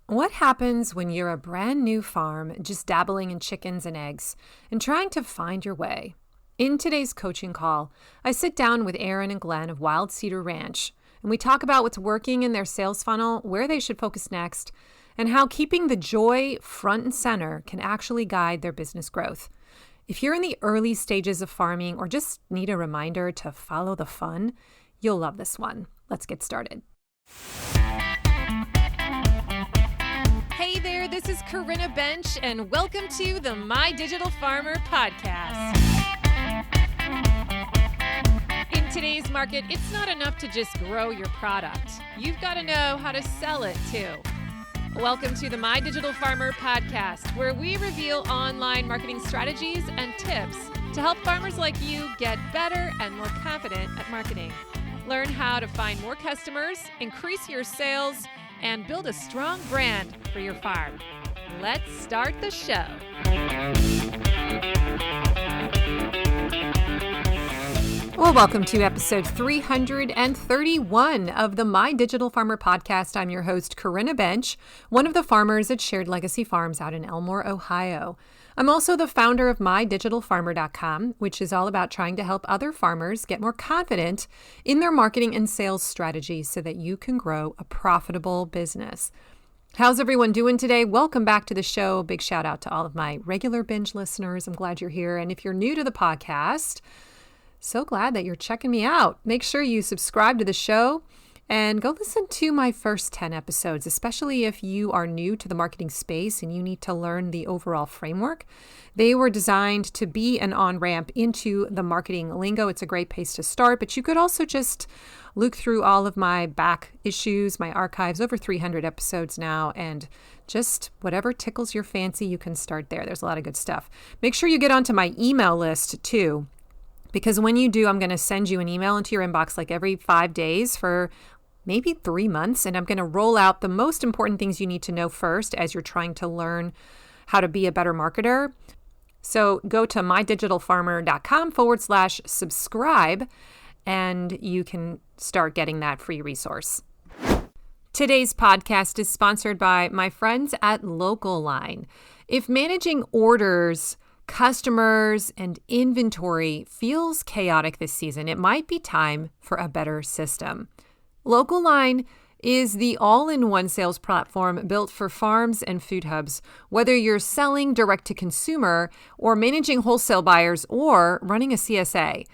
What happens when you're a brand new farm just dabbling in chickens and eggs and trying to find your way? In today's coaching call, I sit down with Aaron and Glenn of Wild Cedar Ranch, and we talk about what's working in their sales funnel, where they should focus next, and how keeping the joy front and center can actually guide their business growth. If you're in the early stages of farming or just need a reminder to follow the fun, you'll love this one. Let's get started. Hey there, this is Corinna Bench, and welcome to the My Digital Farmer podcast. In today's market, it's not enough to just grow your product. You've got to know how to sell it too. Welcome to the My Digital Farmer podcast, where we reveal online marketing strategies and tips to help farmers like you get better and more confident at marketing. Learn how to find more customers, increase your sales, and build a strong brand for your farm. Let's start the show. Well, welcome to episode 331 of the My Digital Farmer podcast. I'm your host, Corinna Bench, one of the farmers at Shared Legacy Farms out in Elmore, Ohio. I'm also the founder of MyDigitalFarmer.com, which is all about trying to help other farmers get more confident in their marketing and sales strategies so that you can grow a profitable business. How's everyone doing today? Welcome back to the show. Big shout out to all of my regular binge listeners. I'm glad you're here. And if you're new to the podcast, so glad that you're checking me out. Make sure you subscribe to the show and go listen to my first 10 episodes, especially if you are new to the marketing space and you need to learn the overall framework. They were designed to be an on-ramp into the marketing lingo. It's a great place to start, but you could also just look through all of my back issues, my archives, over 300 episodes now, and just whatever tickles your fancy, you can start there. There's a lot of good stuff. Make sure you get onto my email list too, because when you do, I'm going to send you an email into your inbox like every 5 days for maybe 3 months. And I'm going to roll out the most important things you need to know first as you're trying to learn how to be a better marketer. So go to mydigitalfarmer.com/subscribe and you can start getting that free resource. Today's podcast is sponsored by my friends at Local-Line. If managing orders, customers, and inventory feels chaotic this season, it might be time for a better system. Local-Line is the all-in-one sales platform built for farms and food hubs. Whether you're selling direct to consumer or managing wholesale buyers or running a CSA.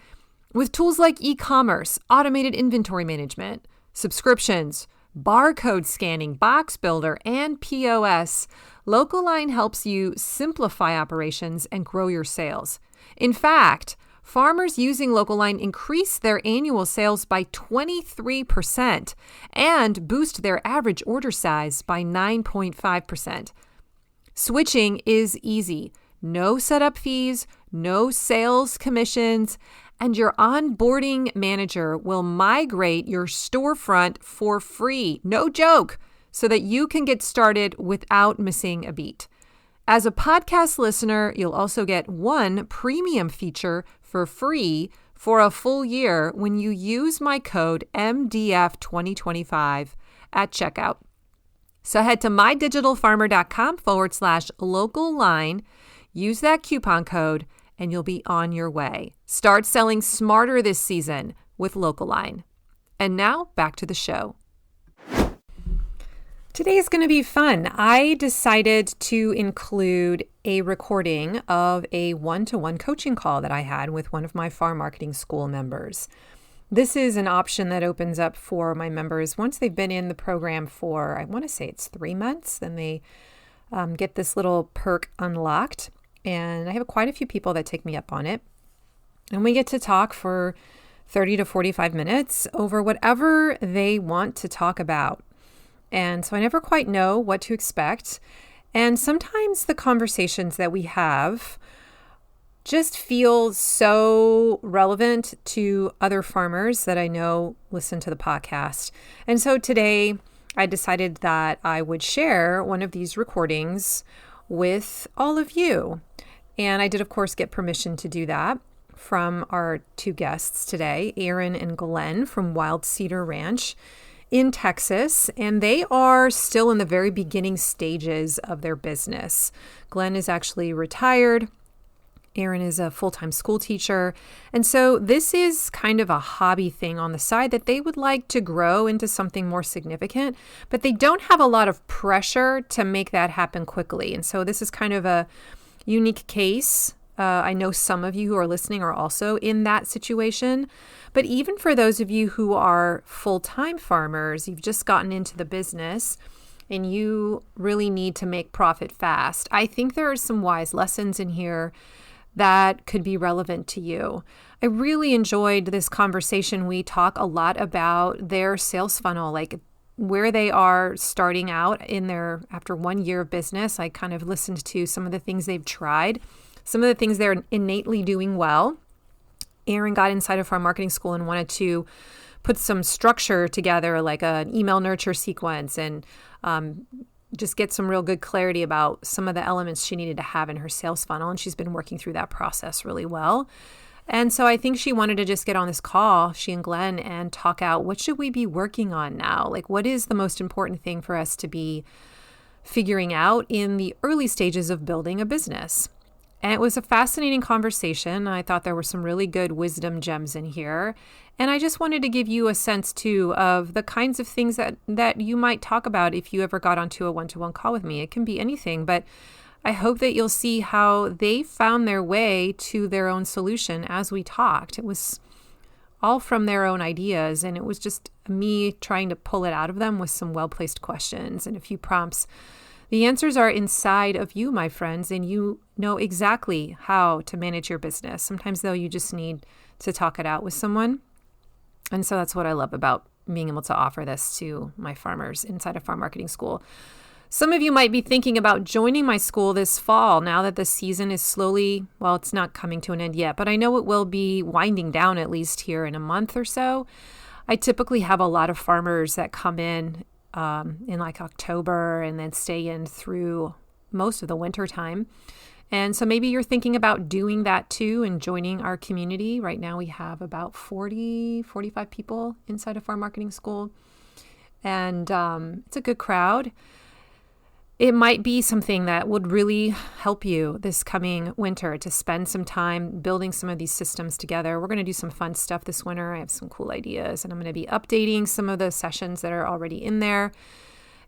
With tools like e-commerce, automated inventory management, subscriptions, barcode scanning, box builder, and POS, Local-Line helps you simplify operations and grow your sales. In fact, farmers using Local-Line increase their annual sales by 23% and boost their average order size by 9.5%. Switching is easy. No setup fees, no sales commissions, and your onboarding manager will migrate your storefront for free. No joke, so that you can get started without missing a beat. As a podcast listener, you'll also get one premium feature for free for a full year when you use my code MDF2025 at checkout. So head to mydigitalfarmer.com/local-line, use that coupon code, and you'll be on your way. Start selling smarter this season with Local-Line. And now back to the show. Today is going to be fun. I decided to include a recording of a one-to-one coaching call that I had with one of my farm marketing school members. This is an option that opens up for my members once they've been in the program for, I want to say it's 3 months, then they get this little perk unlocked. And I have quite a few people that take me up on it. And we get to talk for 30 to 45 minutes over whatever they want to talk about. And so I never quite know what to expect. And sometimes the conversations that we have just feel so relevant to other farmers that I know listen to the podcast. And so today I decided that I would share one of these recordings with all of you. And I did, of course, get permission to do that from our two guests today, Aaron and Glenn from Wild Cedar Ranch. in Texas, and they are still in the very beginning stages of their business. Glenn is actually retired. Aaron is a full-time school teacher. And so this is kind of a hobby thing on the side that they would like to grow into something more significant, but they don't have a lot of pressure to make that happen quickly. And so this is kind of a unique case. I know some of you who are listening are also in that situation. But even for those of you who are full-time farmers, you've just gotten into the business and you really need to make profit fast, I think there are some wise lessons in here that could be relevant to you. I really enjoyed this conversation. We talk a lot about their sales funnel, like where they are starting out in their, after 1 year of business. I kind of listened to some of the things they've tried, some of the things they're innately doing well. Aaron got inside of Farm Marketing School and wanted to put some structure together, like an email nurture sequence, and just get some real good clarity about some of the elements she needed to have in her sales funnel. And she's been working through that process really well. And so I think she wanted to just get on this call, she and Glenn, and talk out, what should we be working on now? Like, what is the most important thing for us to be figuring out in the early stages of building a business? And it was a fascinating conversation. I thought there were some really good wisdom gems in here. And I just wanted to give you a sense, too, of the kinds of things that you might talk about if you ever got onto a one-to-one call with me. It can be anything, but I hope that you'll see how they found their way to their own solution as we talked. It was all from their own ideas, and it was just me trying to pull it out of them with some well-placed questions and a few prompts. The answers are inside of you, my friends, and you know exactly how to manage your business. Sometimes, though, you just need to talk it out with someone. And so that's what I love about being able to offer this to my farmers inside of Farm Marketing School. Some of you might be thinking about joining my school this fall now that the season is slowly, well, it's not coming to an end yet, but I know it will be winding down at least here in a month or so. I typically have a lot of farmers that come in like October and then stay in through most of the winter time. And so maybe you're thinking about doing that too and joining our community. Right now we have about 45 people inside of Farm Marketing School. And it's a good crowd. It might be something that would really help you this coming winter to spend some time building some of these systems together. We're going to do some fun stuff this winter. I have some cool ideas, and I'm going to be updating some of the sessions that are already in there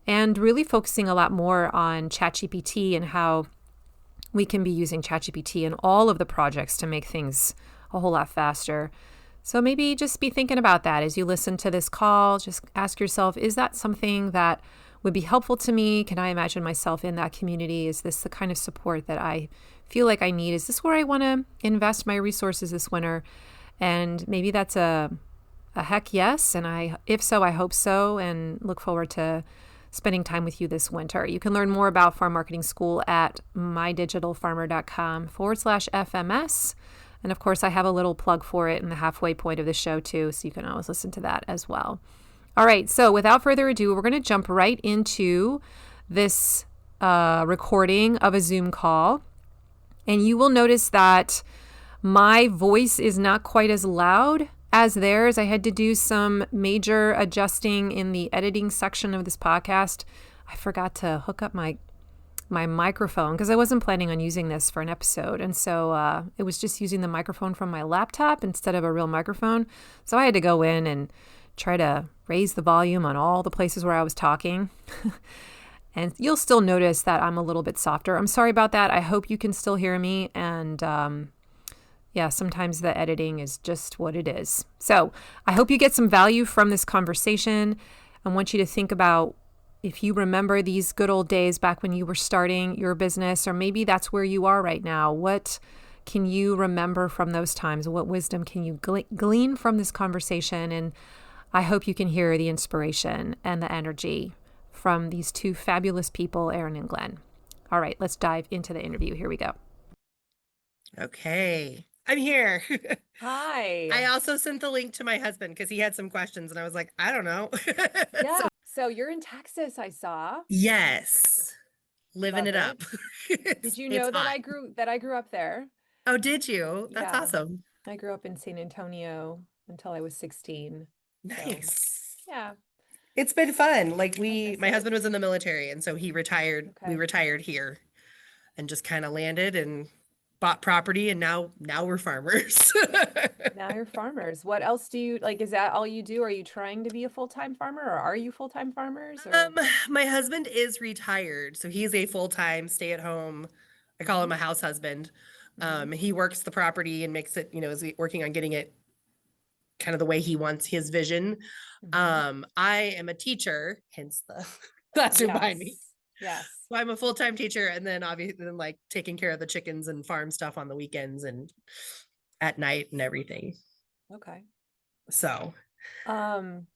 and really focusing a lot more on ChatGPT and how we can be using ChatGPT in all of the projects to make things a whole lot faster. So maybe just be thinking about that as you listen to this call. Just ask yourself, is that something that would be helpful to me? Can I imagine myself in that community? Is this the kind of support that I feel like I need? Is this where I want to invest my resources this winter? And maybe that's a heck yes. And if so, I hope so, and look forward to spending time with you this winter. You can learn more about Farm Marketing School at mydigitalfarmer.com/FMS. And of course, I have a little plug for it in the halfway point of the show too, so you can always listen to that as well. All right, so without further ado, we're going to jump right into this recording of a Zoom call. And you will notice that my voice is not quite as loud as theirs. I had to do some major adjusting in the editing section of this podcast. I forgot to hook up my microphone because I wasn't planning on using this for an episode. And so it was just using the microphone from my laptop instead of a real microphone. So I had to go in and try to raise the volume on all the places where I was talking. And you'll still notice that I'm a little bit softer. I'm sorry about that. I hope you can still hear me. And yeah, sometimes the editing is just what it is. So I hope you get some value from this conversation. I want you to think about if you remember these good old days back when you were starting your business, or maybe that's where you are right now. What can you remember from those times? What wisdom can you glean from this conversation? And I hope you can hear the inspiration and the energy from these two fabulous people, Aaron and Glenn. All right, let's dive into the interview. Here we go. Okay, I'm here. Hi. I also sent the link to my husband because he had some questions and I was like, I don't know. Yeah. So you're in Texas, I saw. Yes, living Love it up. Did you know It's that hot. I grew up there? Oh, did you? That's Yeah. awesome. I grew up in San Antonio until I was 16. So, Nice. yeah. It's been fun. Like Okay, my so husband was in the military, and so he retired. We okay. retired here and just kind of landed and bought property, and now we're farmers. Now you're farmers. What else do you like? Is that all you do? Are you trying to be a full-time farmer or are you full-time farmers or? My husband is retired, so he's a full-time stay-at-home. I call Mhm, him a house husband. mhm, He works the property and makes it, is working on getting it kind of the way he wants his vision. mhm. I am a teacher, hence the classroom behind me. Yes. Yes. So I'm a full-time teacher, and then obviously then like taking care of the chickens and farm stuff on the weekends and at night and everything. Okay. So Um,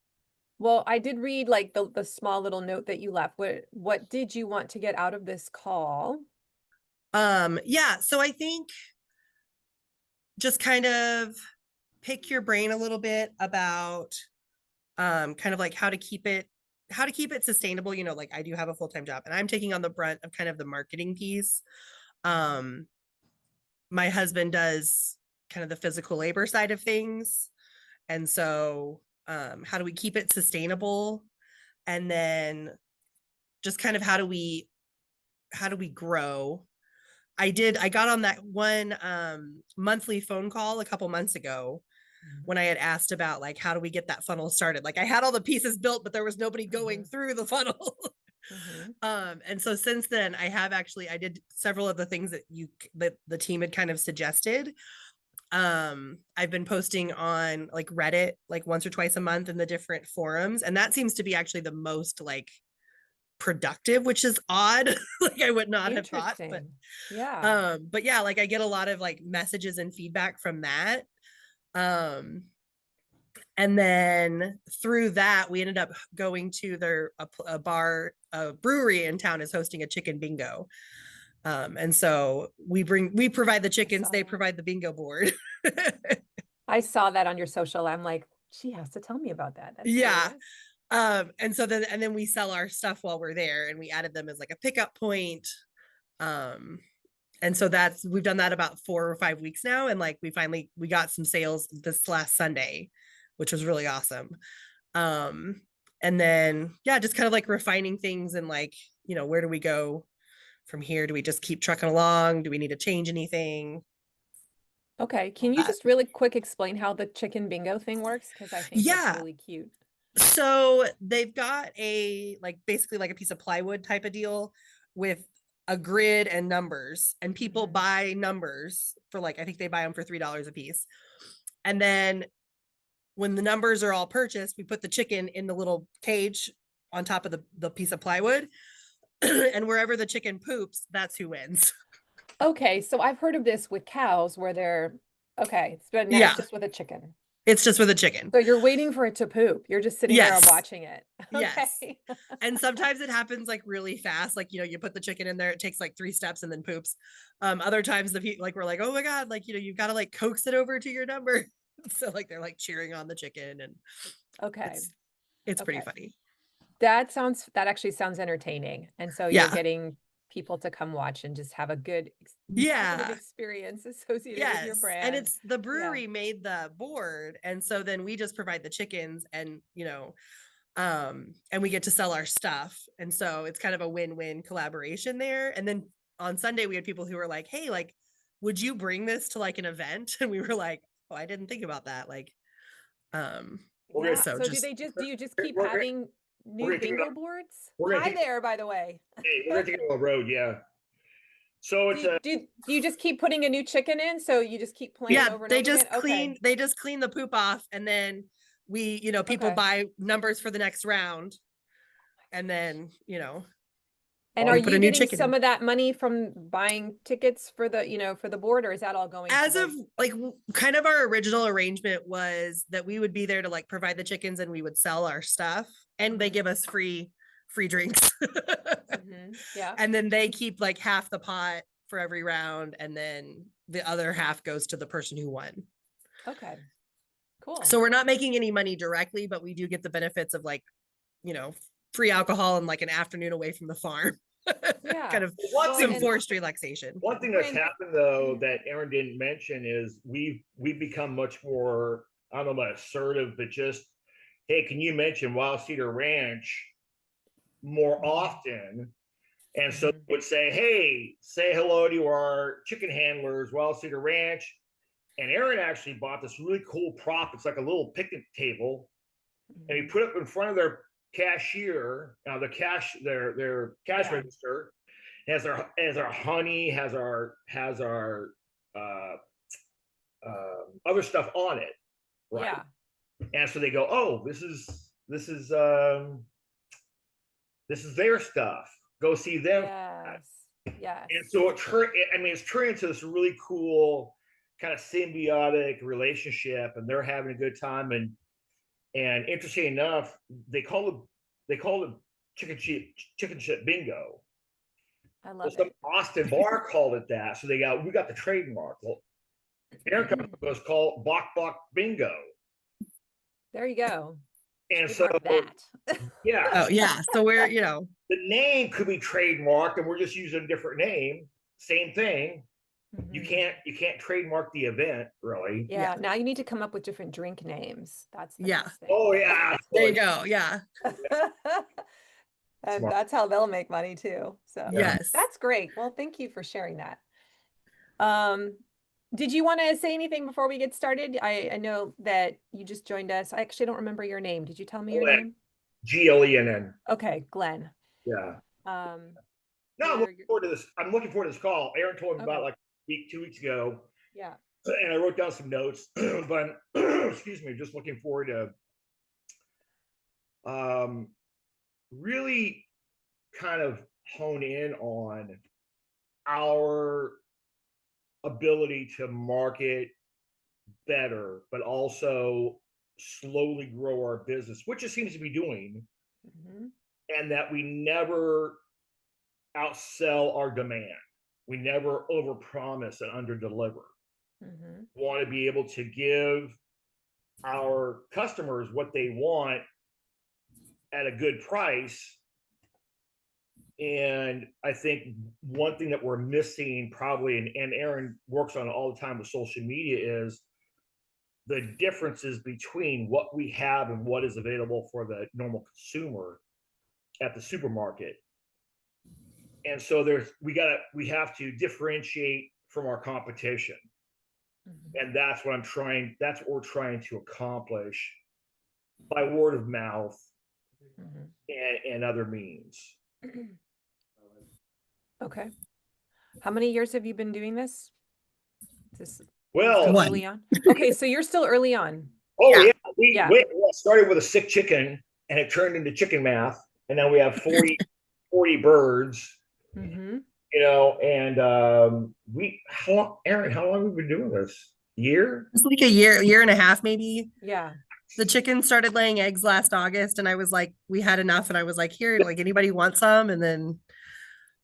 well, I did read like the small little note that you left. What did you want to get out of this call? yeah, so I think just kind of pick your brain a little bit about kind of like how to keep it sustainable. Like I do have a full-time job and I'm taking on the brunt of kind of the marketing piece. Mhm. um my husband does kind of the physical labor side of things, and so how do we keep it sustainable, and then just kind of how do we grow. I got on that one monthly phone call a couple months ago Mhm. when I had asked about like how do we get that funnel started. Like I had all the pieces built, but there was nobody going Mhm. through the funnel. Mhm. And so since then I did several of the things that the team had kind of suggested. I've been posting on like Reddit like once or twice a month in the different forums, and that seems to be actually the most like productive, which is odd. Like I would not have thought, Interesting. Yeah. but yeah, like I get a lot of like messages and feedback from that. um and then through that we ended up going to a brewery in town is hosting a chicken bingo. And so we provide the I chickens, saw they that. provide the bingo board. I saw that on your social. I'm like, she has to tell me about that. That's Yeah. hilarious. And then we sell our stuff while we're there, and we added them as like a pickup point. um and so we've done that about 4 or 5 weeks now, and like we got some sales this last Sunday, which was really awesome. um and then yeah, just kind of like refining things, and like, where do we go from here? Do we just keep trucking along? Do we need to change anything? Okay. Can you uh, just really quick explain how the chicken bingo thing works? Because I think that's yeah. really cute. So they've got basically like a piece of plywood type of deal with a grid and numbers, and people Mhm. buy numbers for like, I think they buy them for $3 a piece. And then when the numbers are all purchased, we put the chicken in the little cage on top of the piece of plywood. And wherever the chicken poops, that's who wins. Okay, so I've heard of this with cows where they're okay, but now it's Yeah, just with a chicken. it's just with a chicken. So you're waiting for it to poop. You're just sitting there and Yes. watching it. Yes. Okay. And sometimes it happens like really fast. Like, you put the chicken in there, it takes like 3 steps and then poops. Other times the people like we're like, oh my God, like, you've got to like coax it over to your number. So like they're like cheering on the chicken, and Okay. it's pretty Okay. funny. That actually sounds entertaining. And so you're Yeah. getting people to come watch and just have a good positive Yeah. experience associated with your Yes. And brand. it's the Yeah. brewery made the board. And so then we just provide the chickens, and, and we get to sell our stuff. And so it's kind of a win-win collaboration there. And then on Sunday, we had people who were like, hey, like, would you bring this to like an event? And we were like, oh, I didn't think about that. Like, um, Yeah. so So just, do you just keep We're, having we're new gonna take it bingo on. boards? We're gonna Hi take. there, by the way. Hey, we're gonna take it on the road. Yeah. So it's a. Do you just keep putting a new chicken in? So you just keep playing yeah, over and over again? Okay. they just clean the poop off. And then people Okay. buy numbers for the next round. And then, And are we put a you new getting chicken some in. of that money from buying tickets for for the board, or is that all going to As the of like kind of our original arrangement was that we would be there to like provide the chickens, and we would sell our stuff, and they Mhm. give us free drinks. Yeah. And then they keep like half the pot for every round, and then the other half goes to the person who won. Okay. Cool. So we're not making any money directly, but we do get the benefits of like, you know, free alcohol and like an afternoon away from the farm. Yeah. Kind of One Well, some thing, and forest relaxation. one thing that's Brand, happened though that Aaron didn't mention is we've become much more, I don't know about assertive, but just hey, can you mention Wild Cedar Ranch more often? And so they would say, hey, say hello to our chicken handlers, Wild Cedar Ranch. And Aaron actually bought this really cool prop. It's like a little picnic table. And he put it in front of their cashier, their cash register. Has our honey, has our other stuff on it. Right. Yeah. And so they go, oh, this is their stuff. Go see them. Yes. And so it's turned into this really cool kind of symbiotic relationship, and they're having a good time. And interesting enough, they call it chicken chip bingo. I love some it. Austin bar called it that. So we got the trademark. Well, Aaron was called Bok Bok Bingo. There you go. And so that. Yeah. Oh yeah. So we're, the name could be trademarked, and we're just using a different name. Same thing. You can't trademark the event, really. Yeah. Now you need to come up with different drink names. That's the next thing. Oh yeah. There you go. Yeah. And Smart. that's how they'll make money too. So yes, that's great. Well, thank you for sharing that. Did you want to say anything before we get started? I know that you just joined us. I actually don't remember your name. Did you tell me your name? Glenn. Okay, Glenn. Yeah. No, I'm looking forward to this. I'm looking forward to this call. Aaron told me about like a week, 2 weeks ago. Yeah. And I wrote down some notes, but excuse me, just looking forward to really kind of hone in on our ability to market better, but also slowly grow our business, which it seems to be doing, and that we never outsell our demand. We never overpromise and underdeliver. We want to be able to give our customers what they want at a good price. And I think one thing that we're missing probably, and Aaron works on it all the time with social media, is the differences between what we have and what is available for the normal consumer at the supermarket. And so we have to differentiate from our competition. And that's what we're trying to accomplish by word of mouth and other means. Okay. How many years have you been doing this? Well, early on. Okay, so you're still early on. Oh yeah. We started with a sick chicken, and it turned into chicken math, and now we have 40 birds. And Aaron, how long have we been doing this? Year? It's like a year and a half, maybe. Yeah. The chicken started laying eggs last August, and I was like, we had enough, and I was like, here, like, anybody want some? And then,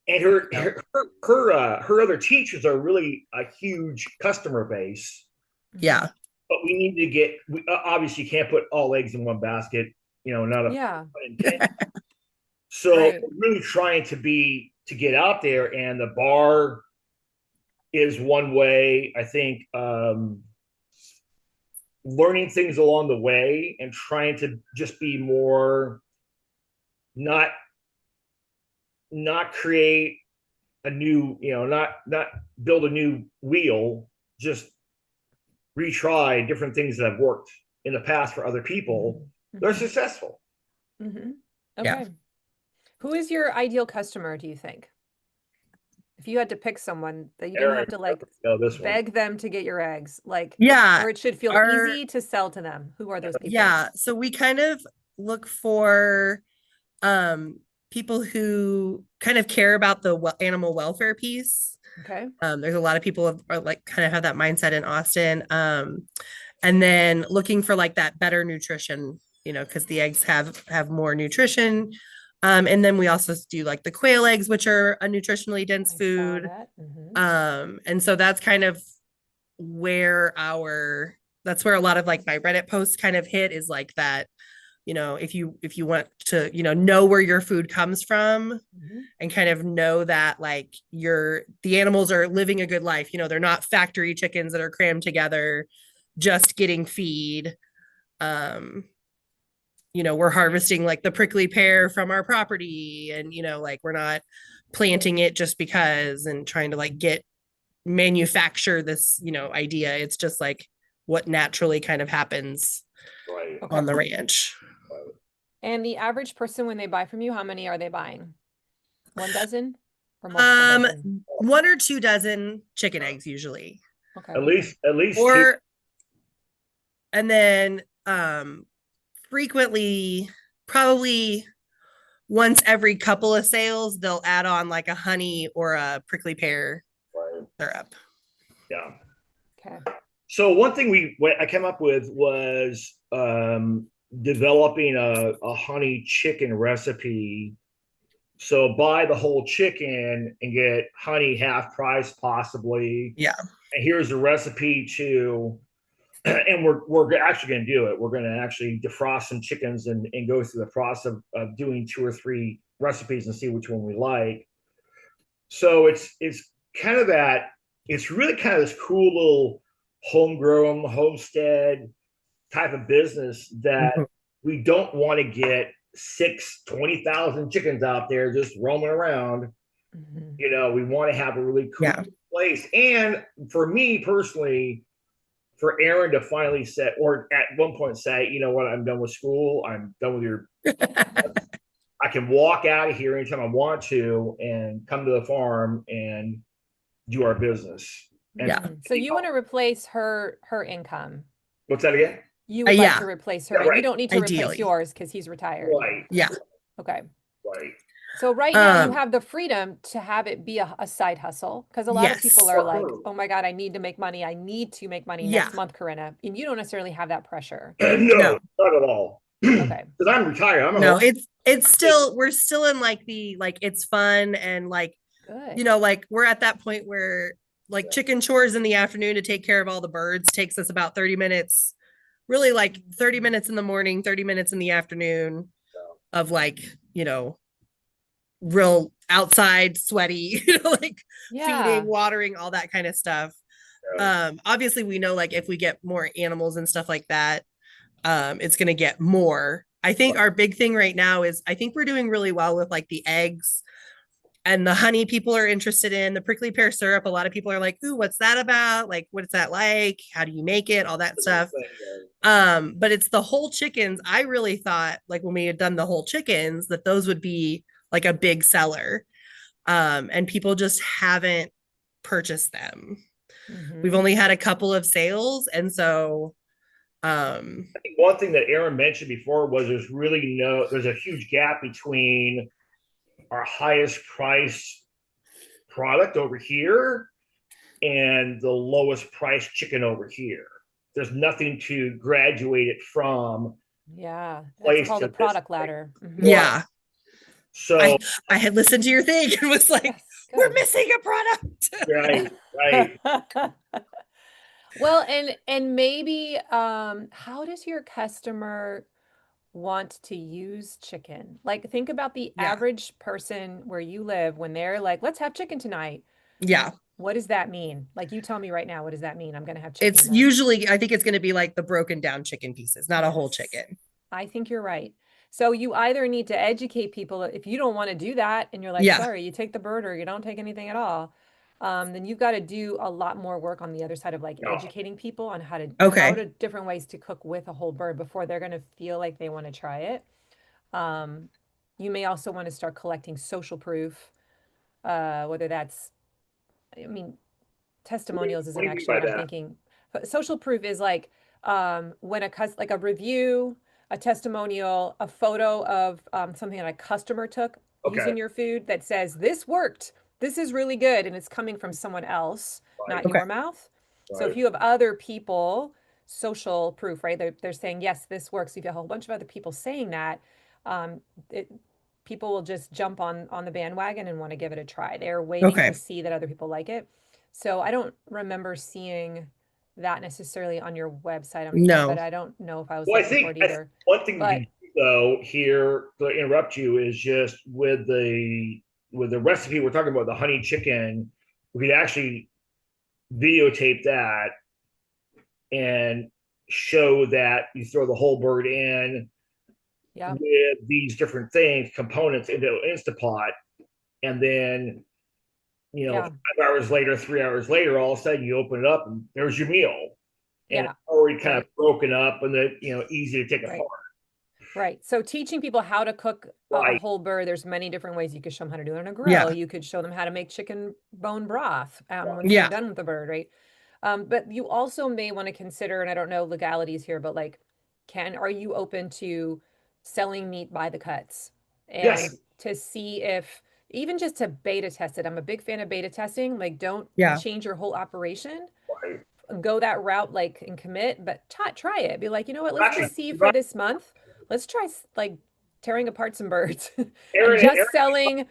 and her other teachers are really a huge customer base. Yeah. But we need to we obviously can't put all eggs in one basket, not a So we're really trying to get out there, and the bar is one way. I think learning things along the way and trying to just be more, not create a new, not build a new wheel, just retry different things that have worked in the past for other people. They're successful. Okay. Yeah. Who is your ideal customer, do you think? If you had to pick someone that you didn't have to beg them to get your eggs, or it should feel easy to sell to them. Who are those people? Yeah. So we kind of look for people who kind of care about the animal welfare piece. Okay. There's a lot of people are kind of have that mindset in Austin. And then looking for that better nutrition, because the eggs have more nutrition. And then we also do the quail eggs, which are a nutritionally dense food. And so that's kind of where that's where a lot of my Reddit posts kind of hit, is that, if you want to, know where your food comes from and kind of know that the animals are living a good life, they're not factory chickens that are crammed together, just getting feed. we're harvesting like the prickly pear from our property, and like we're not planting it just because and trying to like manufacture this idea. It's just like what naturally kind of happens Right. on the ranch. And the average person, when they buy from you, how many are they buying? 1 dozen or multiple dozen? 1 or 2 dozen chicken eggs usually. Okay. At least Or two. and then frequently, probably once every couple of sales, they'll add on like a honey or a prickly pear syrup. Yeah. Okay. So one thing I came up with was developing a honey chicken recipe. So buy the whole chicken and get honey half price possibly. Yeah. And here's a recipe to, and we're actually going to do it. We're going to actually defrost some chickens and go through the process of doing 2 or 3 recipes and see which one we like. So it's kind of that. It's really kind of this cool little homegrown homestead type of business that we don't want to get 20,000 chickens out there just roaming around. We want to have a really cool place. And for me personally, for Aaron to finally say, or at one point say, you know what, I'm done with school. I'm done with your, I can walk out of here anytime I want to and come to the farm and do our business. And so you want to replace her income. What's that again? You would like to replace her. Right. You don't need to Ideally. replace yours because he's retired. Right. Yeah. Okay. Right. So right now you have the freedom to have it be a side hustle, because a lot of people are like, oh my God, I need to make money. I need to make money next month, Corinna. And you don't necessarily have that pressure. No, not at all. Okay. Because I'm retired. It's still, we're still in like it's fun and like, good. Like we're at that point where like chicken chores in the afternoon to take care of all the birds takes us about 30 minutes, really like 30 minutes in the morning, 30 minutes in the afternoon of like, real outside sweaty, like feeding, watering, all that kind of stuff. Obviously we know like if we get more animals and stuff like that, it's going to get more. I think our big thing right now is I think we're doing really well with like the eggs and the honey. People are interested in the prickly pear syrup. A lot of people are like, ooh, what's that about? Like, what's that like? How do you make it? All that stuff. But it's the whole chickens. I really thought like when we had done the whole chickens that those would be like a big seller. And people just haven't purchased them. We've only had a couple of sales. And so I think one thing that Aaron mentioned before was there's a huge gap between our highest price product over here and the lowest price chicken over here. There's nothing to graduate it from. Yeah, that's called a product ladder. Yeah. So I had listened to your thing and was like, we're missing a product. Right. Well, and maybe how does your customer want to use chicken? Like, think about the average person where you live when they're like, let's have chicken tonight. Yeah. What does that mean? Like, you tell me right now, what does that mean? I'm going to have chicken. It's usually, I think it's going to be like the broken down chicken pieces, not a whole chicken. I think you're right. So you either need to educate people. If you don't want to do that and you're like, sorry, you take the bird or you don't take anything at all, then you've got to do a lot more work on the other side of like educating people on how to different ways to cook with a whole bird before they're going to feel like they want to try it. You may also want to start collecting social proof, whether that's, testimonials isn't actually what I'm thinking. But social proof is like when like a review, a testimonial, a photo of something that a customer took using your food that says this worked. This is really good, and it's coming from someone else, not your mouth. So if you have other people, social proof, right? They're saying, yes, this works. If you have a whole bunch of other people saying that, people will just jump on the bandwagon and want to give it a try. They're waiting to see that other people like it. So I don't remember seeing that necessarily on your website. But I don't know if I was looking for it either. One thing you can do, though, here to interrupt you is just with the recipe we're talking about, the honey chicken, we could actually videotape that and show that you throw the whole bird in with these different things, components into Instapot, and then 5 hours later, 3 hours later, all of a sudden you open it up and there's your meal, and it's already kind of broken up and easy to take apart. Right. So teaching people how to cook a whole bird, there's many different ways. You could show them how to do it on a grill. You could show them how to make chicken bone broth once you're done with the bird, right? But you also may want to consider, and I don't know legalities here, but like, are you open to selling meat by the cuts? And to see if, even just to beta test it. I'm a big fan of beta testing. Like, don't change your whole operation. Go that route, like, and commit, but try it. Be like, you know what, let's just see for this month. Let's try like tearing apart some birds and just selling,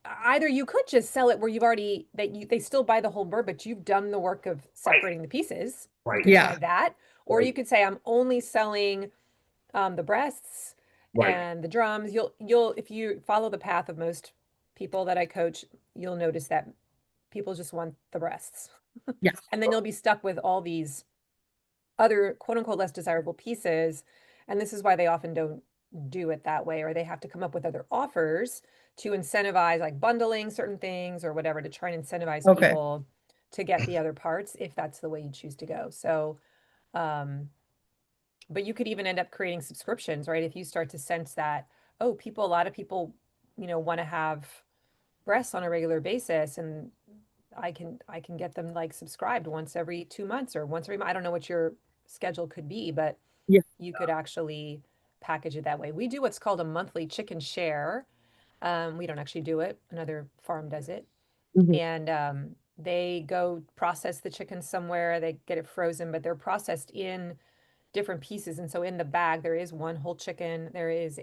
either you could just sell it where you've already, they still buy the whole bird, but you've done the work of separating the pieces. You could try that. Or you could say, I'm only selling the breasts and the drums. You'll, if you follow the path of most people that I coach, you'll notice that people just want the breasts. And then you'll be stuck with all these other quote unquote less desirable pieces. And this is why they often don't do it that way, or they have to come up with other offers to incentivize, like bundling certain things or whatever, to try and incentivize people to get the other parts, if that's the way you choose to go. So, but you could even end up creating subscriptions, right? If you start to sense that, a lot of people, want to have breasts on a regular basis, and I can get them like subscribed once every 2 months or once every month. I don't know what your schedule could be, but you could actually package it that way. We do what's called a monthly chicken share. We don't actually do it. Another farm does it. And they go process the chicken somewhere. They get it frozen, but they're processed in different pieces. And so in the bag, there is one whole chicken. There is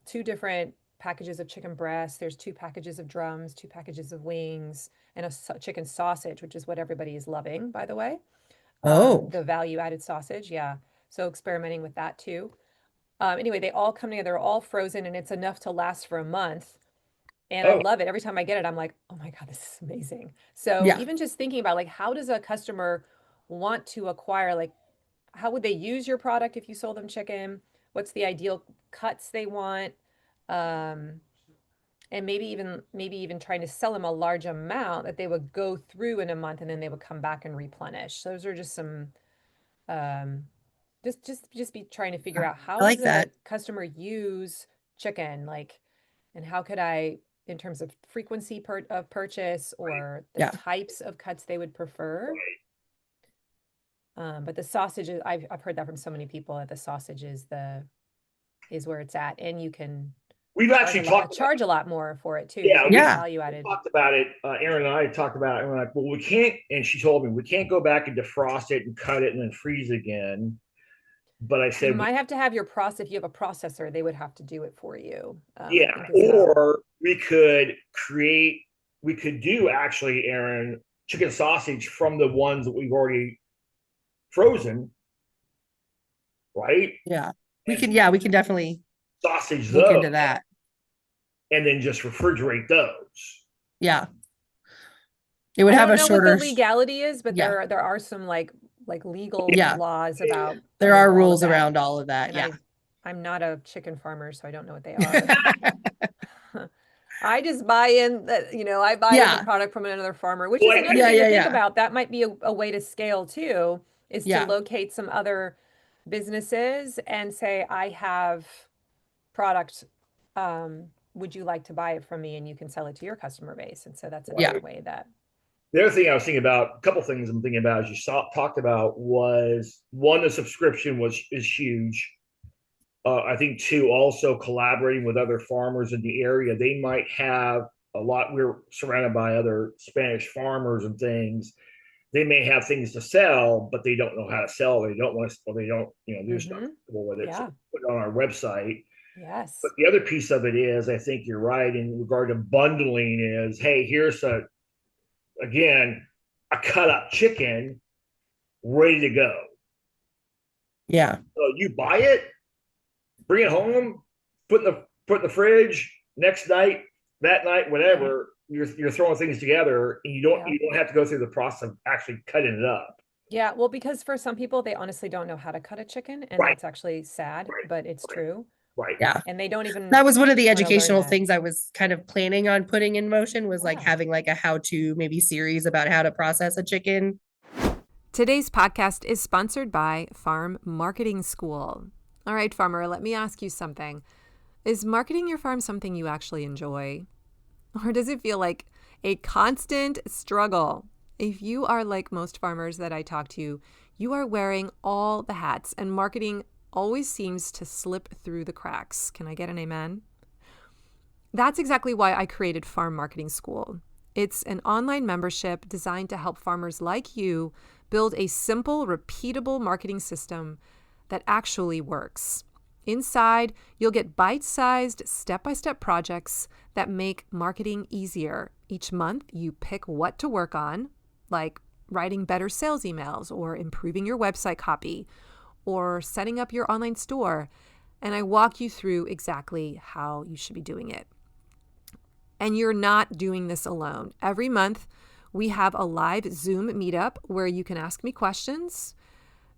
two different packages of chicken breasts. There's 2 packages of drums, 2 packages of wings, and a chicken sausage, which is what everybody is loving, by the way. The value added sausage. So experimenting with that too. Anyway, they all come together, all frozen, and it's enough to last for a month. And I love it. Every time I get it, I'm like, oh my God, this is amazing. So even just thinking about, like, how does a customer want to acquire, like, how would they use your product if you sold them chicken? What's the ideal cuts they want? And maybe even trying to sell them a large amount that they would go through in a month, and then they would come back and replenish. Those are just some, just be trying to figure out, how does a customer use chicken, like, and how could I, in terms of frequency of purchase, or the types of cuts they would prefer. But the sausage is, I've heard that from so many people, that the sausage is where it's at, and you can charge a lot more for it too. Value added. We talked about it. Erin and I talked about it, and we're like, well, we can't. And she told me we can't go back and defrost it and cut it and then freeze again. But I said, you might have to have your process. If you have a processor, they would have to do it for you. Or we could do, actually, Erin, chicken sausage from the ones that we've already frozen, right? We can definitely sausage look those into that, and then just refrigerate those. It would have a shorter. I don't know what the legality is, but there are some like legal laws about. There are rules around all of that. And I'm not a chicken farmer, so I don't know what they are. I just buy in that, I buy the product from another farmer, which is another thing to think about. That might be a way to scale too, is to locate some other businesses and say, I have product, would you like to buy it from me? And you can sell it to your customer base. And so that's another way that. The other thing I was thinking about, a couple things I'm thinking about, as you talked about, was one, the subscription is huge. I think 2, also collaborating with other farmers in the area. They might have we're surrounded by other Spanish farmers and things. They may have things to sell, but they don't know how to sell. They don't want to, or they don't, they're just not comfortable with it. So put it on our website. Yes. But the other piece of it is, I think you're right in regard to bundling, is, hey, here's a cut up chicken ready to go. So you buy it, bring it home, put in the fridge. Next night, that night, whatever, you're throwing things together, and you don't have to go through the process of actually cutting it up. Yeah, well, because for some people, they honestly don't know how to cut a chicken, and Right, that's actually sad, right, but it's right, true. right. Yeah. And they don't even That was one of the want to learn educational that. things I was kind of planning on putting in motion was like Yeah. having like a how-to maybe series about how to process a chicken. Today's podcast is sponsored by Farm Marketing School. All right, farmer, let me ask you something. Is marketing your farm something you actually enjoy? Or does it feel like a constant struggle? If you are like most farmers that I talk to, you are wearing all the hats and marketing always seems to slip through the cracks. Can I get an amen? That's exactly why I created Farm Marketing School. It's an online membership designed to help farmers like you build a simple, repeatable marketing system that actually works. Inside, you'll get bite-sized, step-by-step projects that make marketing easier. Each month, you pick what to work on, like writing better sales emails or improving your website copy or setting up your online store, and I walk you through exactly how you should be doing it. And you're not doing this alone. Every month, we have a live Zoom meetup where you can ask me questions,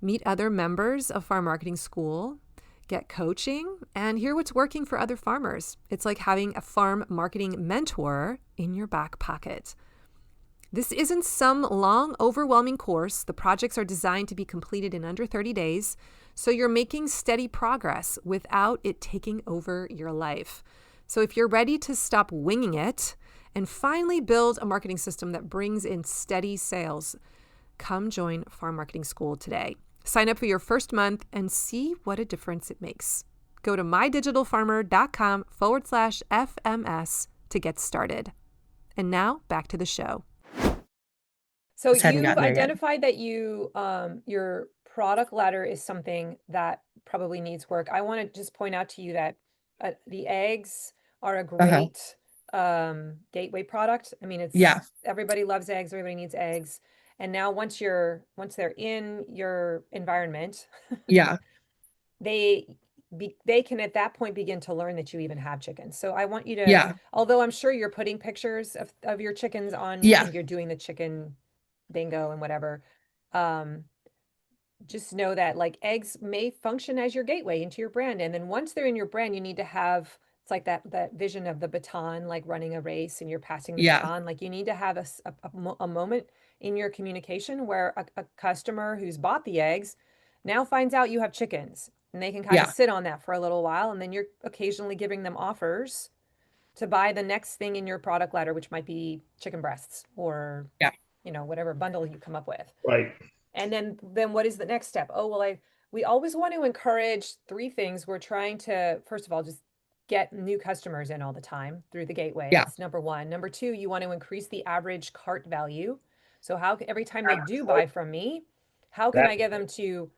meet other members of Farm Marketing School, get coaching, and hear what's working for other farmers. It's like having a farm marketing mentor in your back pocket. This isn't some long, overwhelming course. The projects are designed to be completed in under 30 days, so you're making steady progress without it taking over your life. So if you're ready to stop winging it and finally build a marketing system that brings in steady sales, come join Farm Marketing School today. Sign up for your first month and see what a difference it makes. Go to mydigitalfarmer.com/FMS to get started. And now back to the show. So Just hadn't you've gotten there yet. identified that your product ladder is something that probably needs work. I want to just point out to you that the eggs are a Uh-huh. great gateway product. I mean, Yeah. everybody loves eggs, everybody needs eggs. And now once they're in your environment, Yeah. they they can at that point begin to learn that you even have chickens. So I want you to, Yeah. although I'm sure you're putting pictures of your chickens on, I Yeah. think you're doing the chicken bingo and whatever. Um, just know that like eggs may function as your gateway into your brand. And then once they're in your brand, you need to have, it's like that vision of the baton, like running a race and you're passing the Yeah. baton. Like you need to have a moment in your communication where a customer who's bought the eggs now finds out you have chickens and they can kind of Yeah. sit on that for a little while. And then you're occasionally giving them offers to buy the next thing in your product ladder, which might be chicken breasts or, Yeah. whatever bundle you come up with. Right. And then what is the next step? Oh, well, we always want to encourage three things. We're trying to, first of all, just get new customers in all the time through the gateway. Yeah. That's number one. Number two, you want to increase the average cart value. So every time they That's do right. buy from me, how can That I get them to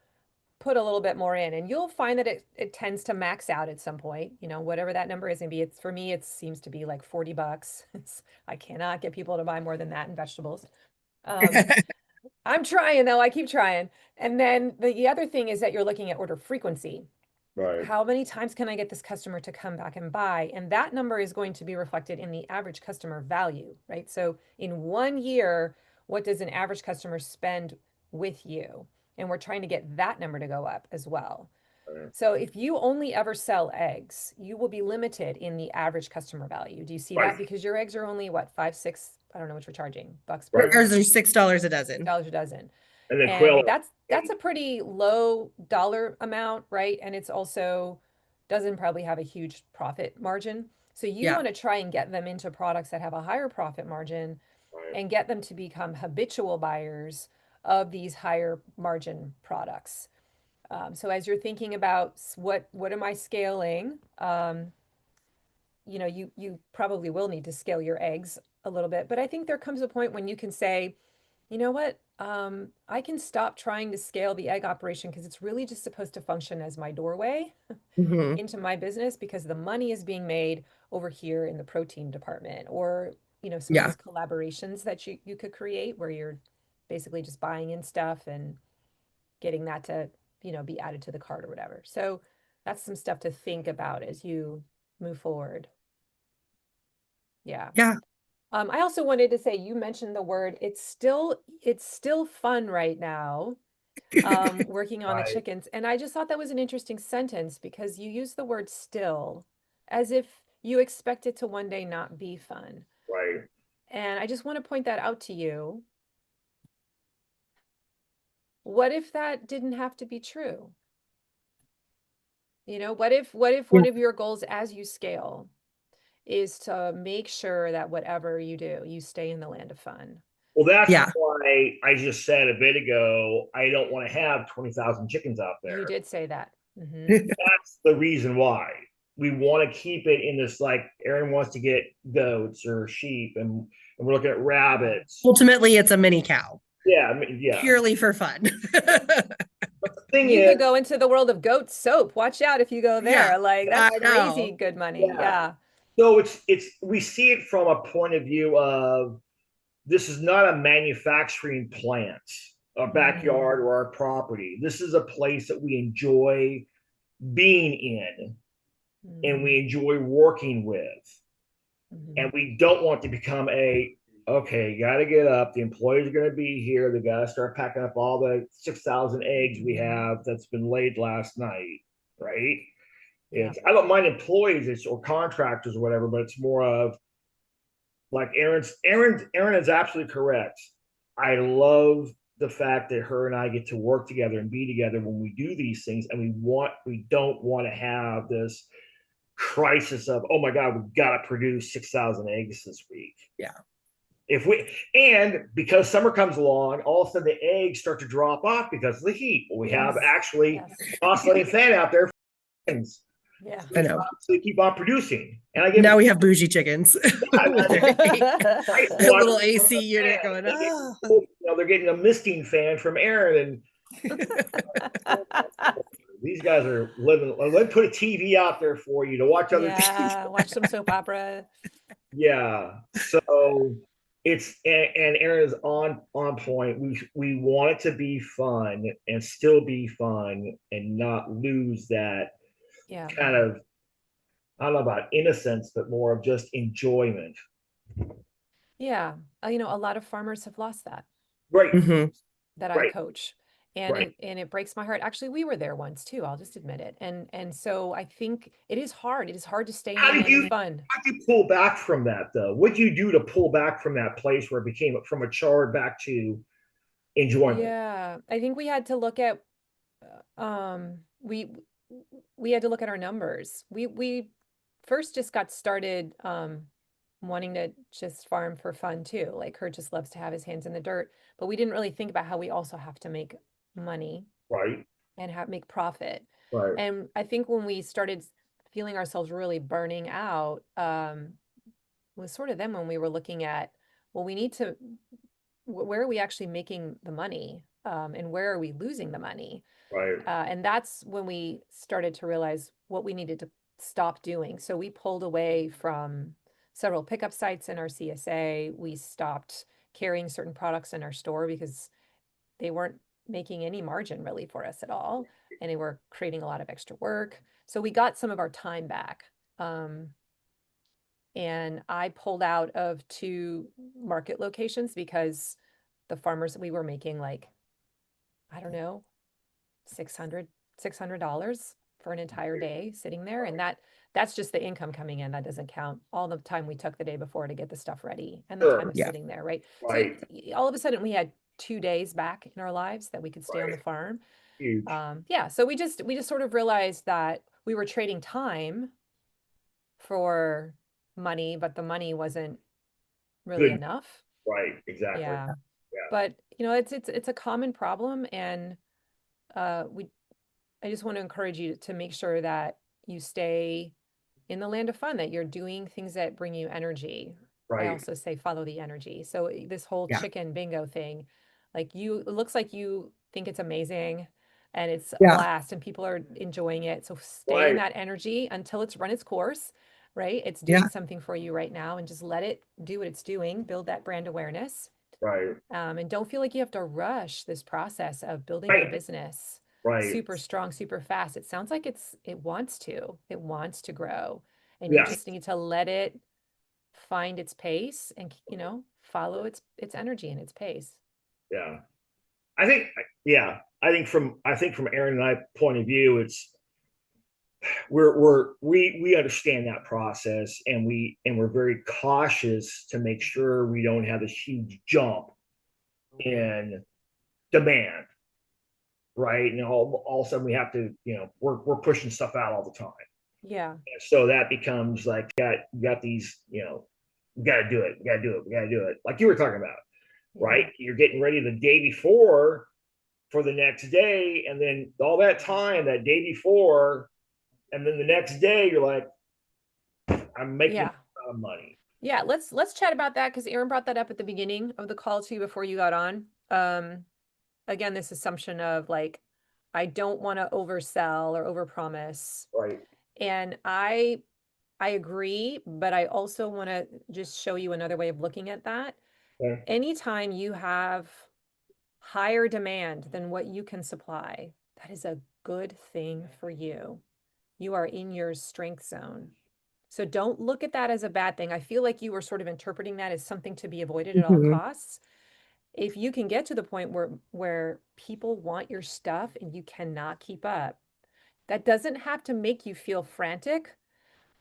put a little bit more in? And you'll find that it tends to max out at some point, whatever that number is going to be. It's for me, it seems to be like $40. I cannot get people to buy more than that in vegetables. Um, I'm trying though. I keep trying. And then the other thing is that you're looking at order frequency. right. How many times can I get this customer to come back and buy? And that number is going to be reflected in the average customer value, right? So in 1 year, what does an average customer spend with you? And we're trying to get that number to go up as well. Right. So if you only ever sell eggs, you will be limited in the average customer value. Do you see Right. that? Because your eggs are only what, 5, 6, I don't know what you're charging, bucks Right. per Ours are $6 a dozen. $6 a dozen. And then And Quill. that's a pretty low dollar amount, right? And it's also doesn't probably have a huge profit margin. So you Yeah. want to try and get them into products that have a higher profit margin Right. and get them to become habitual buyers of these higher margin products. So as you're thinking about what am I scaling, you probably will need to scale your eggs a little bit. But I think there comes a point when you can say, you know what? I can stop trying to scale the egg operation because it's really just supposed to function as my doorway Hmm. into my business because the money is being made over here in the protein department or, some of Yeah. these collaborations that you could create where you're basically just buying in stuff and getting that to, be added to the cart or whatever. So that's some stuff to think about as you move forward. Yeah. Yeah. I also wanted to say, you mentioned the word, it's still fun right now, working on the Right, chickens. And I just thought that was an interesting sentence because you use the word still as if you expect it to one day not be fun. right. And I just want to point that out to you. What if that didn't have to be true? What if Yeah. one of your goals as you scale is to make sure that whatever you do, you stay in the land of fun? Well, that's Yeah. why I just said a bit ago, I don't want to have 20,000 chickens out You there. did say that. That's the reason why. We want to keep it in this, like, Aaron wants to get goats or sheep, and we're looking at rabbits. Ultimately, it's a mini cow, Yeah, I mean, yeah. purely for fun. But the thing You is, could go into the world of goat soap. Watch out if you go Yeah, there. Like, that's I crazy know. good money. yeah. Yeah. So it's we see it from a point of view of this is not a manufacturing plant, a backyard or our property. This is a place that we enjoy being in and we Mm, enjoy working with. And mhm, we don't want to become okay, you got to get up. The employees are going to be here. They got to start packing up all the 6,000 eggs we mhm. have that's been laid last night, right? Yeah. I don't mind employees or contractors or whatever, but it's more of like Aaron is absolutely correct. I love the fact that her and I get to work together and be together when we do these things, and we don't want to have this crisis of, oh my god, we've got to produce 6,000 eggs this week. Yeah. If we and because summer comes along, all of a sudden the eggs start to drop off because of the heat. We have Yes. actually Yes. oscillating fan out there. Yeah. I know. So they keep on producing, and I give Now it. we have bougie chickens with their Nice a water little from AC the unit fan. going, They're getting, oh. they're getting a misting fan from Aaron, and these guys are living. Let me put a TV out there for you to watch other things. Yeah. Watch some soap opera. Yeah. So and Aaron is on point. We want it to be fun and still be fun and not lose that Yeah. kind of, I don't know about innocence, but more of just enjoyment. Yeah. A lot of farmers have lost that Right, Mhm. that I right, coach. And right. it breaks my heart. Actually, we were there once too, I'll just admit it. And so I think it is hard. It is hard to stay in How the did land of you fun. how did you pull back from that though? What did you do to pull back from that place where it became from a chore back to enjoyment? Yeah. I think we had to look at we had to look at our numbers. We first just got started wanting to just farm for fun too. Like Kurt just loves to have his hands in the dirt, but we didn't really think about how we also have to make money Right, and make profit. right, And I think when we started feeling ourselves really burning out, was sort of then when we were looking at, well, we need to, where are we actually making the money? And where are we losing the money? right, And that's when we started to realize what we needed to stop doing. So we pulled away from several pickup sites in our CSA. We stopped carrying certain products in our store because they weren't making any margin really for us at all. And they were creating a lot of extra work. So we got some of our time back. Um, and I pulled out of 2 market locations because the farmers, we were making like, I don't know, 600 $600 for an entire day sitting there. And that's just the income coming in. That doesn't count all the time we took the day before to get the stuff ready and the time sure, of Yeah. sitting there, right? So right, all of a sudden we had 2 days back in our lives that we could stay on right. the farm. Huge. Yeah, so we just sort of realized that we were trading time for money, but the money wasn't really Good. enough. Right, exactly. Yeah. Yeah, But it's a common problem, and we I just want to encourage you to make sure that you stay in the land of fun, that you're doing things that bring you energy. I right. also say follow the energy. So this whole Yeah. chicken bingo thing, like it looks like you think it's amazing and it's a Yeah. blast and people are enjoying it. So stay in Right, that energy until it's run its course, right? It's doing Yeah. something for you right now and just let it do what it's doing, build that brand awareness. right, And don't feel like you have to rush this process of building your right, business right. super strong, super fast. It sounds like it wants to grow. And you Yes, just need to let it find its pace and, follow its energy and its pace. Yeah. I think, yeah, I think from Aaron and I point of view, it's, we understand that process, and we're very cautious to make sure we don't have this huge jump in demand, right? And all of a sudden we have to, we're pushing stuff out all the time. Yeah. And so that becomes like, got these, we got to do it. We got to do it. We got to do it. Like you were talking about, right? You're getting ready the day before for the next day. And then all that time, that day before, and then the next day, you're like, I'm making a lot of money. Yeah, let's chat about that, because Aaron brought that up at the beginning of the call too before you got on. Again, this assumption of like, I don't want to oversell or overpromise. Right. And I agree, but I also want to just show you another way of looking at that. Okay. Anytime you have higher demand than what you can supply, that is a good thing for you. You are in your strength zone. So don't look at that as a bad thing. I feel like you were sort of interpreting that as something to be avoided at all costs. If you can get to the point where people want your stuff and you cannot keep up, that doesn't have to make you feel frantic,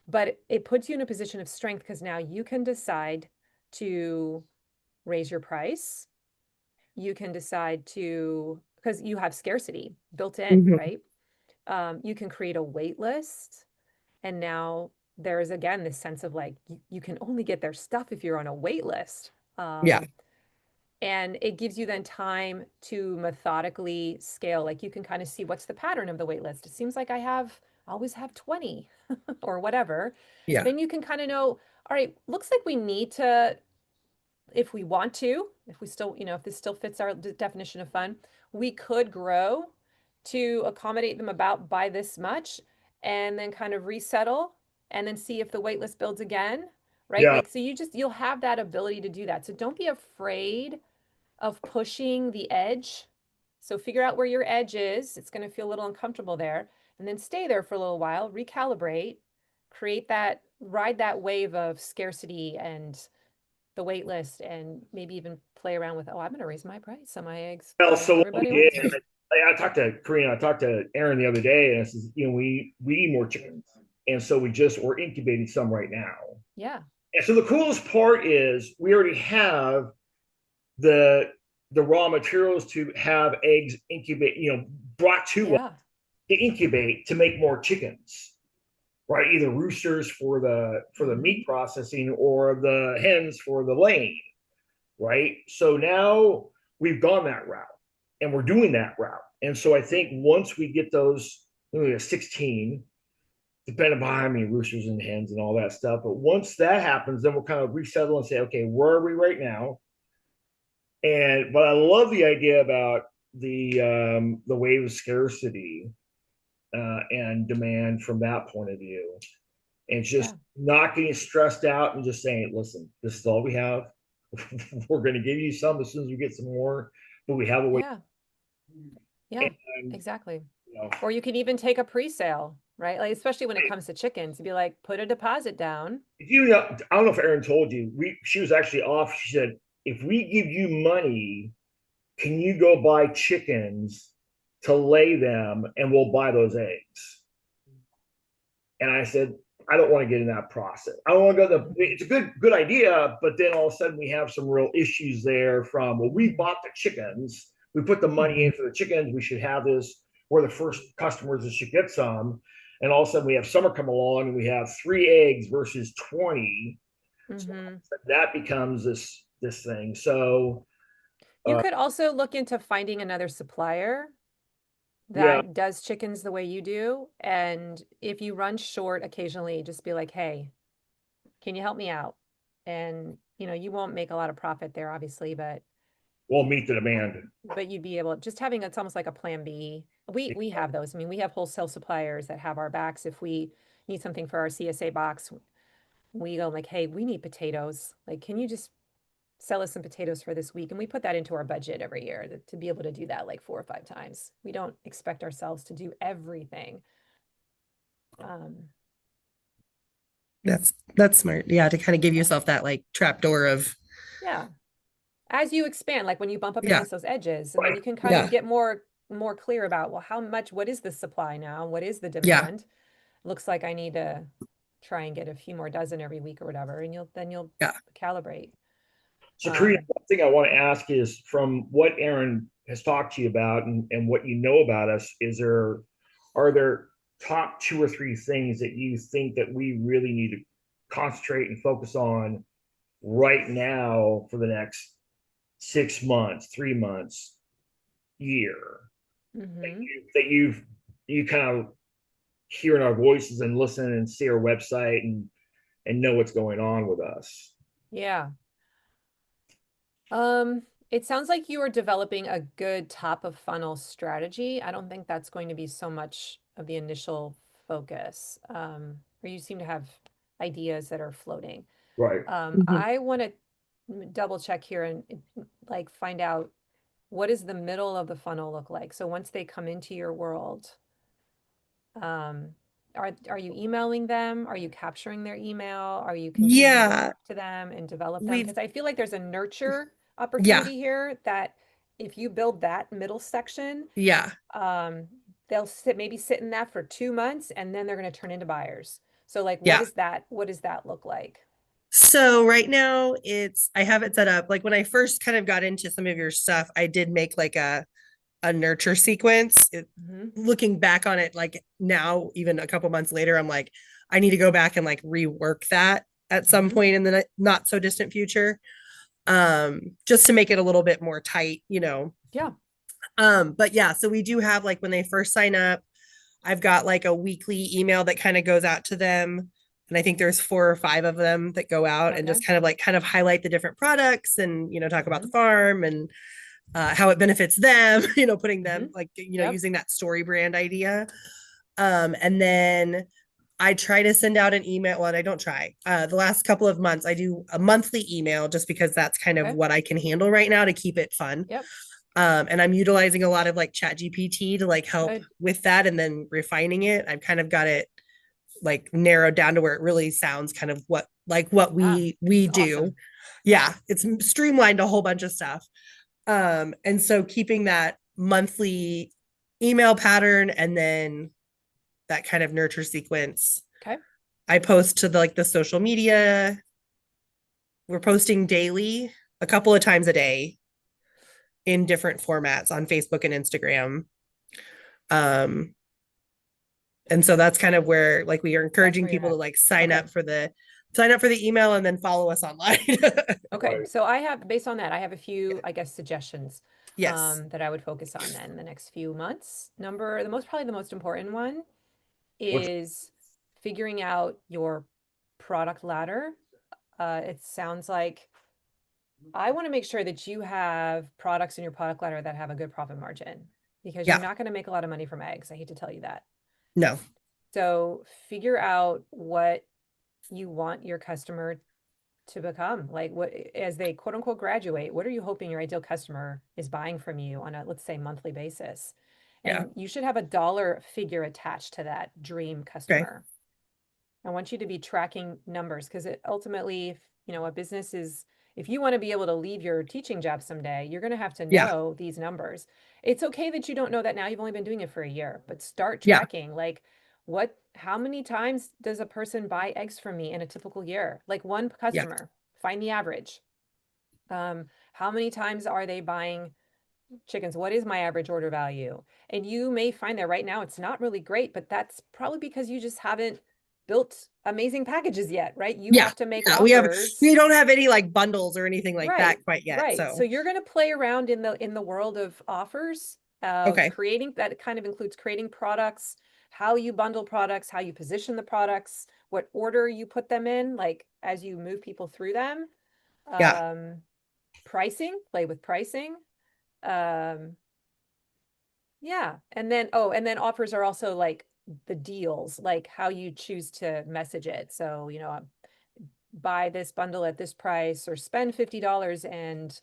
but it puts you in a position of strength, because now you can decide to raise your price. You can decide to, because you have scarcity built in, right? You can create a wait list. And now there's, again, this sense of like, you can only get their stuff if you're on a wait list. And it gives you then time to methodically scale. Like you can kind of see what's the pattern of the wait list. It seems like I always have 20 or whatever. Yeah. Then you can kind of know, all right, looks like we need to, if we want to, if we still, if this still fits our definition of fun, we could grow to accommodate them about by this much, and then kind of resettle and then see if the wait list builds again, right? Yeah. Like, so you'll have that ability to do that. So don't be afraid of pushing the edge. So figure out where your edge is. It's going to feel a little uncomfortable there, and then stay there for a little while, recalibrate, ride that wave of scarcity and the wait list, and maybe even play around with, I'm going to raise my price on my eggs. Well, so Everybody wants it. I talked to Karina, I talked to Aaron the other day, and I says, we need more chickens. And so we're incubating some right now. Yeah. And so the coolest part is we already have the raw materials to have eggs incubate, brought to us to incubate to make more chickens, right? Either roosters for the meat processing, or the hens for the laying, right? So now we've gone that route, and we're doing that route. And so I think once we get those 16, depending on how many roosters and hens and all that stuff, but once that happens, then we'll kind of resettle and say, okay, where are we right now? But I love the idea about the wave of scarcity and demand from that point of view, and just not getting stressed out and just saying, listen, this is all we have. We're going to give you some as soon as we get some more, but we have a way. Yeah, exactly. Or you can even take a pre-sale, right? Like, especially when it comes to chickens, you'd be like, put a deposit down. I don't know if Erin told you, she was actually off. She said, if we give you money, can you go buy chickens to lay them, and we'll buy those eggs? And I said, I don't want to get in that process. I don't want to go it's a good idea, but then all of a sudden we have some real issues there from, well, we bought the chickens, we put the money in for the chickens, we should have this, we're the first customers that should get some. And all of a sudden we have summer come along and we have 3 eggs versus 20. So that becomes this thing. So you could also look into finding another supplier that does chickens the way you do. And if you run short occasionally, just be like, hey, can you help me out? And, you won't make a lot of profit there, obviously, but we'll meet the demand. But you'd be able, just having, it's almost like a plan B. We have those. I mean, we have wholesale suppliers that have our backs. If we need something for our CSA box, we go like, hey, we need potatoes. Like, can you just sell us some potatoes for this week? And we put that into our budget every year to be able to do that like 4 or 5 times. We don't expect ourselves to do everything. That's smart. Yeah, to kind of give yourself that like trapdoor of Yeah. As you expand, like when you bump up yeah, against those edges, and then you can kind of yeah, get more clear about, well, how much, what is the supply now? What is the yeah, demand? Looks like I need to try and get a few more dozen every week or whatever, and you'll yeah. calibrate. So, Karina, Um, one thing I want to ask is from what Aaron has talked to you about and what you know about us, are there top two or three things that you think that we really need to concentrate and focus on right now for the next 6 months, 3 months, year mhm. that you kind of hearing our voices and listen and see our website and know what's going on with us? Yeah. It sounds like you are developing a good top of funnel strategy. I don't think that's going to be so much of the initial focus. Or you seem to have ideas that are floating. Right. Mhm. I want to double check here and like find out what does the middle of the funnel look like? So once they come into your world, um, are you emailing them? Are you capturing their email? Are you continuing to Yeah, talk to them and develop them? we've Because I feel like there's a nurture yeah, opportunity here that if you build that middle section, yeah, um, they'll maybe sit in that for 2 months and then they're going to turn into buyers. So like, yeah. what does that look like? So right now I have it set up. Like when I first kind of got into some of your stuff, I did make like a nurture sequence. Hmm. Looking back on it, like now, even a couple months later, I'm like, I need to go back and like rework that at some Hmm. point in the not so distant future. Just to make it a little bit more tight, Yeah. But yeah, so we do have like when they first sign up, I've got like a weekly email that kind of goes out to them. And I think there's 4 or 5 of them that go out and Okay. just kind of highlight the different products and, talk about the Hmm. farm and how it benefits them, putting them Hmm. like, Yep. using that story brand idea. And then I try to send out an email. Well, and I don't try. The last couple of months, I do a monthly email just because that's kind of Okay. what I can handle right now to keep it fun. Yep. And I'm utilizing a lot of like chat GPT to like help Good. with that and then refining it. I've kind of got it like narrowed down to where it really sounds kind of what Ah, we it's do. awesome. Yeah, it's streamlined a whole bunch of stuff. And so keeping that monthly email pattern and then that kind of nurture sequence. Okay. I post to the social media. We're posting daily, a couple of times a day in different formats on Facebook and Instagram. Um, and so that's kind of where like we are That's encouraging where you're people to at. like Okay. sign up for the email and then follow us online. Okay. Right. So I have, based on that, I have a few, I guess, suggestions Yes. that I would focus on then the next few months. Probably the most important one What's is figuring out your product ladder. It sounds like I want to make sure that you have products in your product ladder that have a good profit margin because you're Yeah. not going to make a lot of money from eggs. I hate to tell you that. No. So figure out what you want your customer to become. Like what, as they quote unquote graduate, what are you hoping your ideal customer is buying from you on a, let's say, monthly basis? Yeah. And you should have a dollar figure attached to that dream Okay. customer. I want you to be tracking numbers because it ultimately, a business is, if you want to be able to leave your teaching job someday, you're going to have to Yeah. know these numbers. It's okay that you don't know that now. You've only been doing it for a year, but start Yeah. tracking like how many times does a person buy eggs from me in a typical year? Like one Yeah. customer, find the average. How many times are they buying chickens? What is my average order value? And you may find that right now it's not really great, but that's probably because you just haven't built amazing packages yet, right? You Yeah. have to make Yeah. offers. We don't have any like bundles or anything like that Right, quite yet. right. So So you're going to play around in the world of offers, of okay. creating, that kind of includes creating products, how you bundle products, how you position the products, what order you put them in, like as you move people through them. Yeah. Um, Pricing, play with pricing. Um, Yeah. And then offers are also like the deals, like how you choose to message it. So, buy this bundle at this price or spend $50 and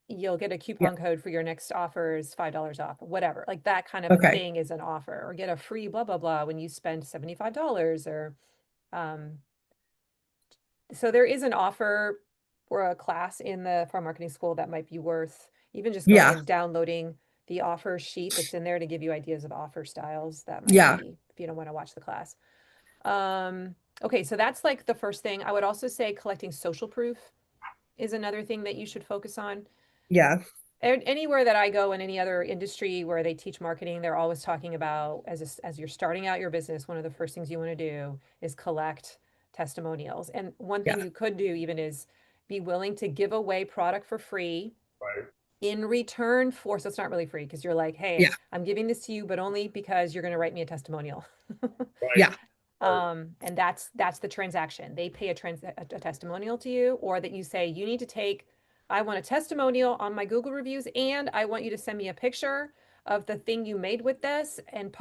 you'll get a Yeah. coupon code for your next offer is $5 off, whatever. Like that kind of a Okay. thing is an offer, or get a free blah blah blah when you spend $75 or So there is an offer or a class in the farm marketing school that might be worth even just going Yeah. and downloading the offer sheet that's in there to give you ideas of offer styles. That might Yeah. be, if you don't want to watch the class. Okay, so that's like the first thing. I would also say collecting social proof is another thing that you should focus on. Yeah. Anywhere that I go in any other industry where they teach marketing, they're always talking about as you're starting out your business, one of the first things you want to do is collect testimonials. And one thing Yeah. you could do even is be willing to give away product for free Right. in return for, so it's not really free because you're like, hey, Yeah. I'm giving this to you, but only because you're going to write me a testimonial. Right. Yeah. And that's the transaction. They pay a testimonial to you, or that you say you need to take. I want a testimonial on my Google reviews, and I want you to send me a picture of the thing you made with this, and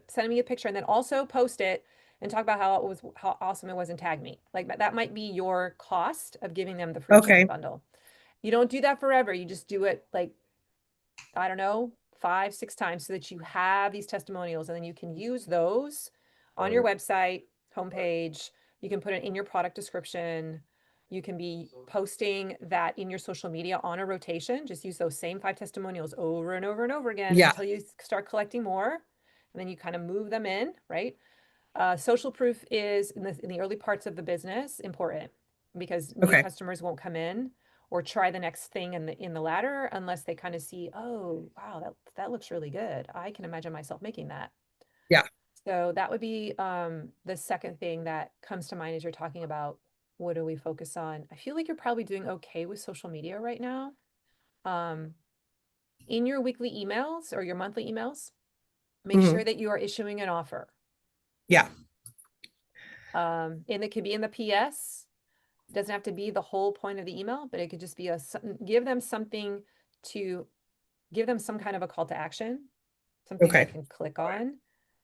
send me a picture, and then also post it and talk about how awesome it was, and tag me. Like that might be your cost of giving them the free chicken Okay. bundle. You don't do that forever. You just do it like, I don't know, 5, 6 times so that you have these testimonials, and then you can use those on your website, homepage. You can put it in your product description. You can be posting that in your social media on a rotation. Just use those same 5 testimonials over and over and over again Yeah. until you start collecting more. And then you kind of move them in, right? Social proof is in the early parts of the business important because new Okay. customers won't come in or try the next thing in the ladder unless they kind of see, oh wow, that looks really good. I can imagine myself making that. Yeah. So that would be the second thing that comes to mind as you're talking about what do we focus on. I feel like you're probably doing okay with social media right now. Um, in your weekly emails or your monthly emails, make Hmm. sure that you are issuing an offer. Yeah. And it could be in the PS. It doesn't have to be the whole point of the email, but it could just be give them something to give them some kind of a call to action, something they Okay. can click Right. on.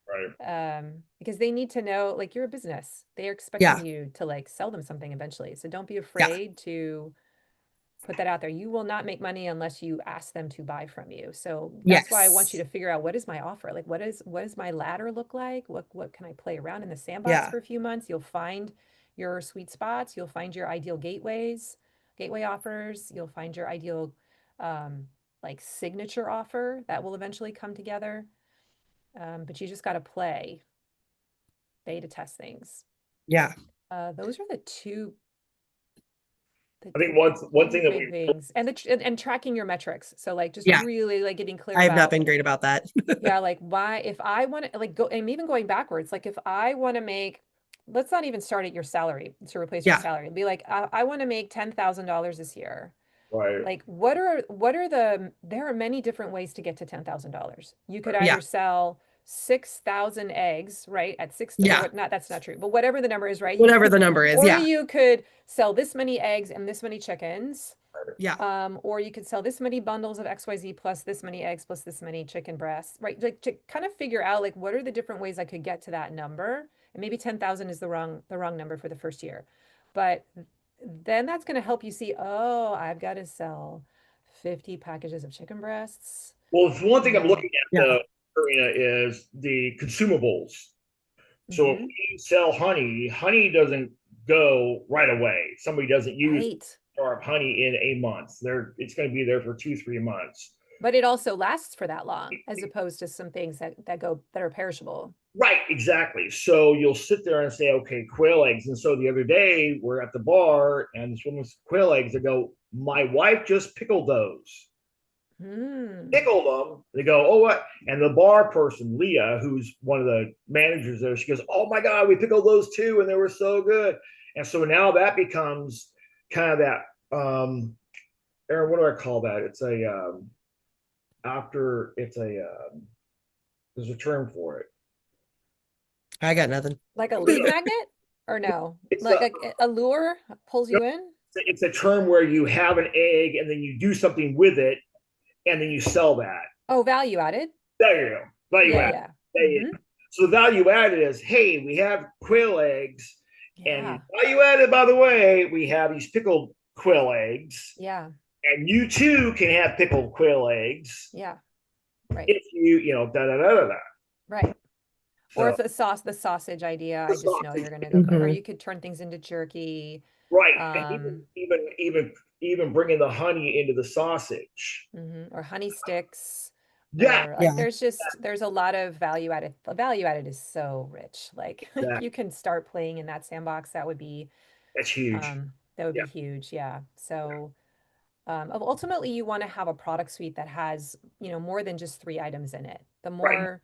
Right. Because they need to know, like, you're a business. They are Yeah. expecting you to like sell them something eventually. So don't be Yeah. afraid to put that out there. You will not make money unless you ask them to buy from you. So that's why I want you Yes. to figure out, what is my offer? Like, what is my ladder look like? What can I play around in the sandbox Yeah. for a few months? You'll find your sweet spots. You'll find your ideal gateway offers. You'll find your ideal like signature offer that will eventually come together. But you just got to play, beta test things. Yeah. Those are the two I think one thing that big we things, and tracking your metrics. So like just Yeah. really like getting clear I have not about, been great about that. yeah, like why, if I want to like go, and even going backwards, like if I want to make, let's not even start at your salary to replace your Yeah. salary. Be like, I want to make $10,000 this year. right. Like there are many different ways to get to $10,000. You could Yeah. either sell 6,000 eggs, right? At six, or Yeah. what, not, that's not true, but whatever the number is, right? You Whatever could, the number is. or Yeah. you could sell this many eggs and this many chickens. Yeah. Or you could sell this many bundles of XYZ plus this many eggs plus this many chicken breasts, right? Like to kind of figure out like what are the different ways I could get to that number. And maybe 10,000 is the wrong number for the first year. But then that's going to help you see, oh, I've got to sell 50 packages of chicken breasts. Well, it's one thing I'm Mm, looking at Yeah. the arena is the consumables. So if mhm. we sell honey, honey doesn't go right away. Somebody doesn't use Right. jar of honey in a month. It's going to be there for 2-3 months. But it also lasts for that long, as opposed to some things that are perishable. Right, exactly. So you'll sit there and say, okay, quail eggs. And so the other day we're at the bar and this woman's quail eggs. I go, my wife just pickled those. Hmm. Pickled them. They go, oh, what? And the bar person, Leah, who's one of the managers there, she goes, oh my God, we pickled those too, and they were so good. And so now that becomes kind of that, Aaron, what do I call that? It's a after it's a there's a term for it. I got nothing. Like a lead magnet, or no? It's Like a lure pulls you in? it's a term where you have an egg and then you do something with it and then you sell that. Oh, value added. There you go. Value Yeah, add. yeah. There you Hmm. go. So the value added is, hey, we have quail eggs, and Yeah. value added, by the way, we have these pickled quail eggs, Yeah. and you too can have pickled quail eggs Yeah. Right. if you know, da da da da da. Right. Or So if the sausage idea, the I just know sausage. you're gonna go, or Hmm. you could turn things into jerky. Right. And Um, even bringing the honey into the sausage. or honey sticks, Yeah. or like Yeah. there's a lot of value added. The value added is so rich. Like if That, you can start playing in that sandbox, that's huge. that would Yeah. be huge. Yeah. So ultimately you want to have a product suite that has, more than just three items in it. The Right. more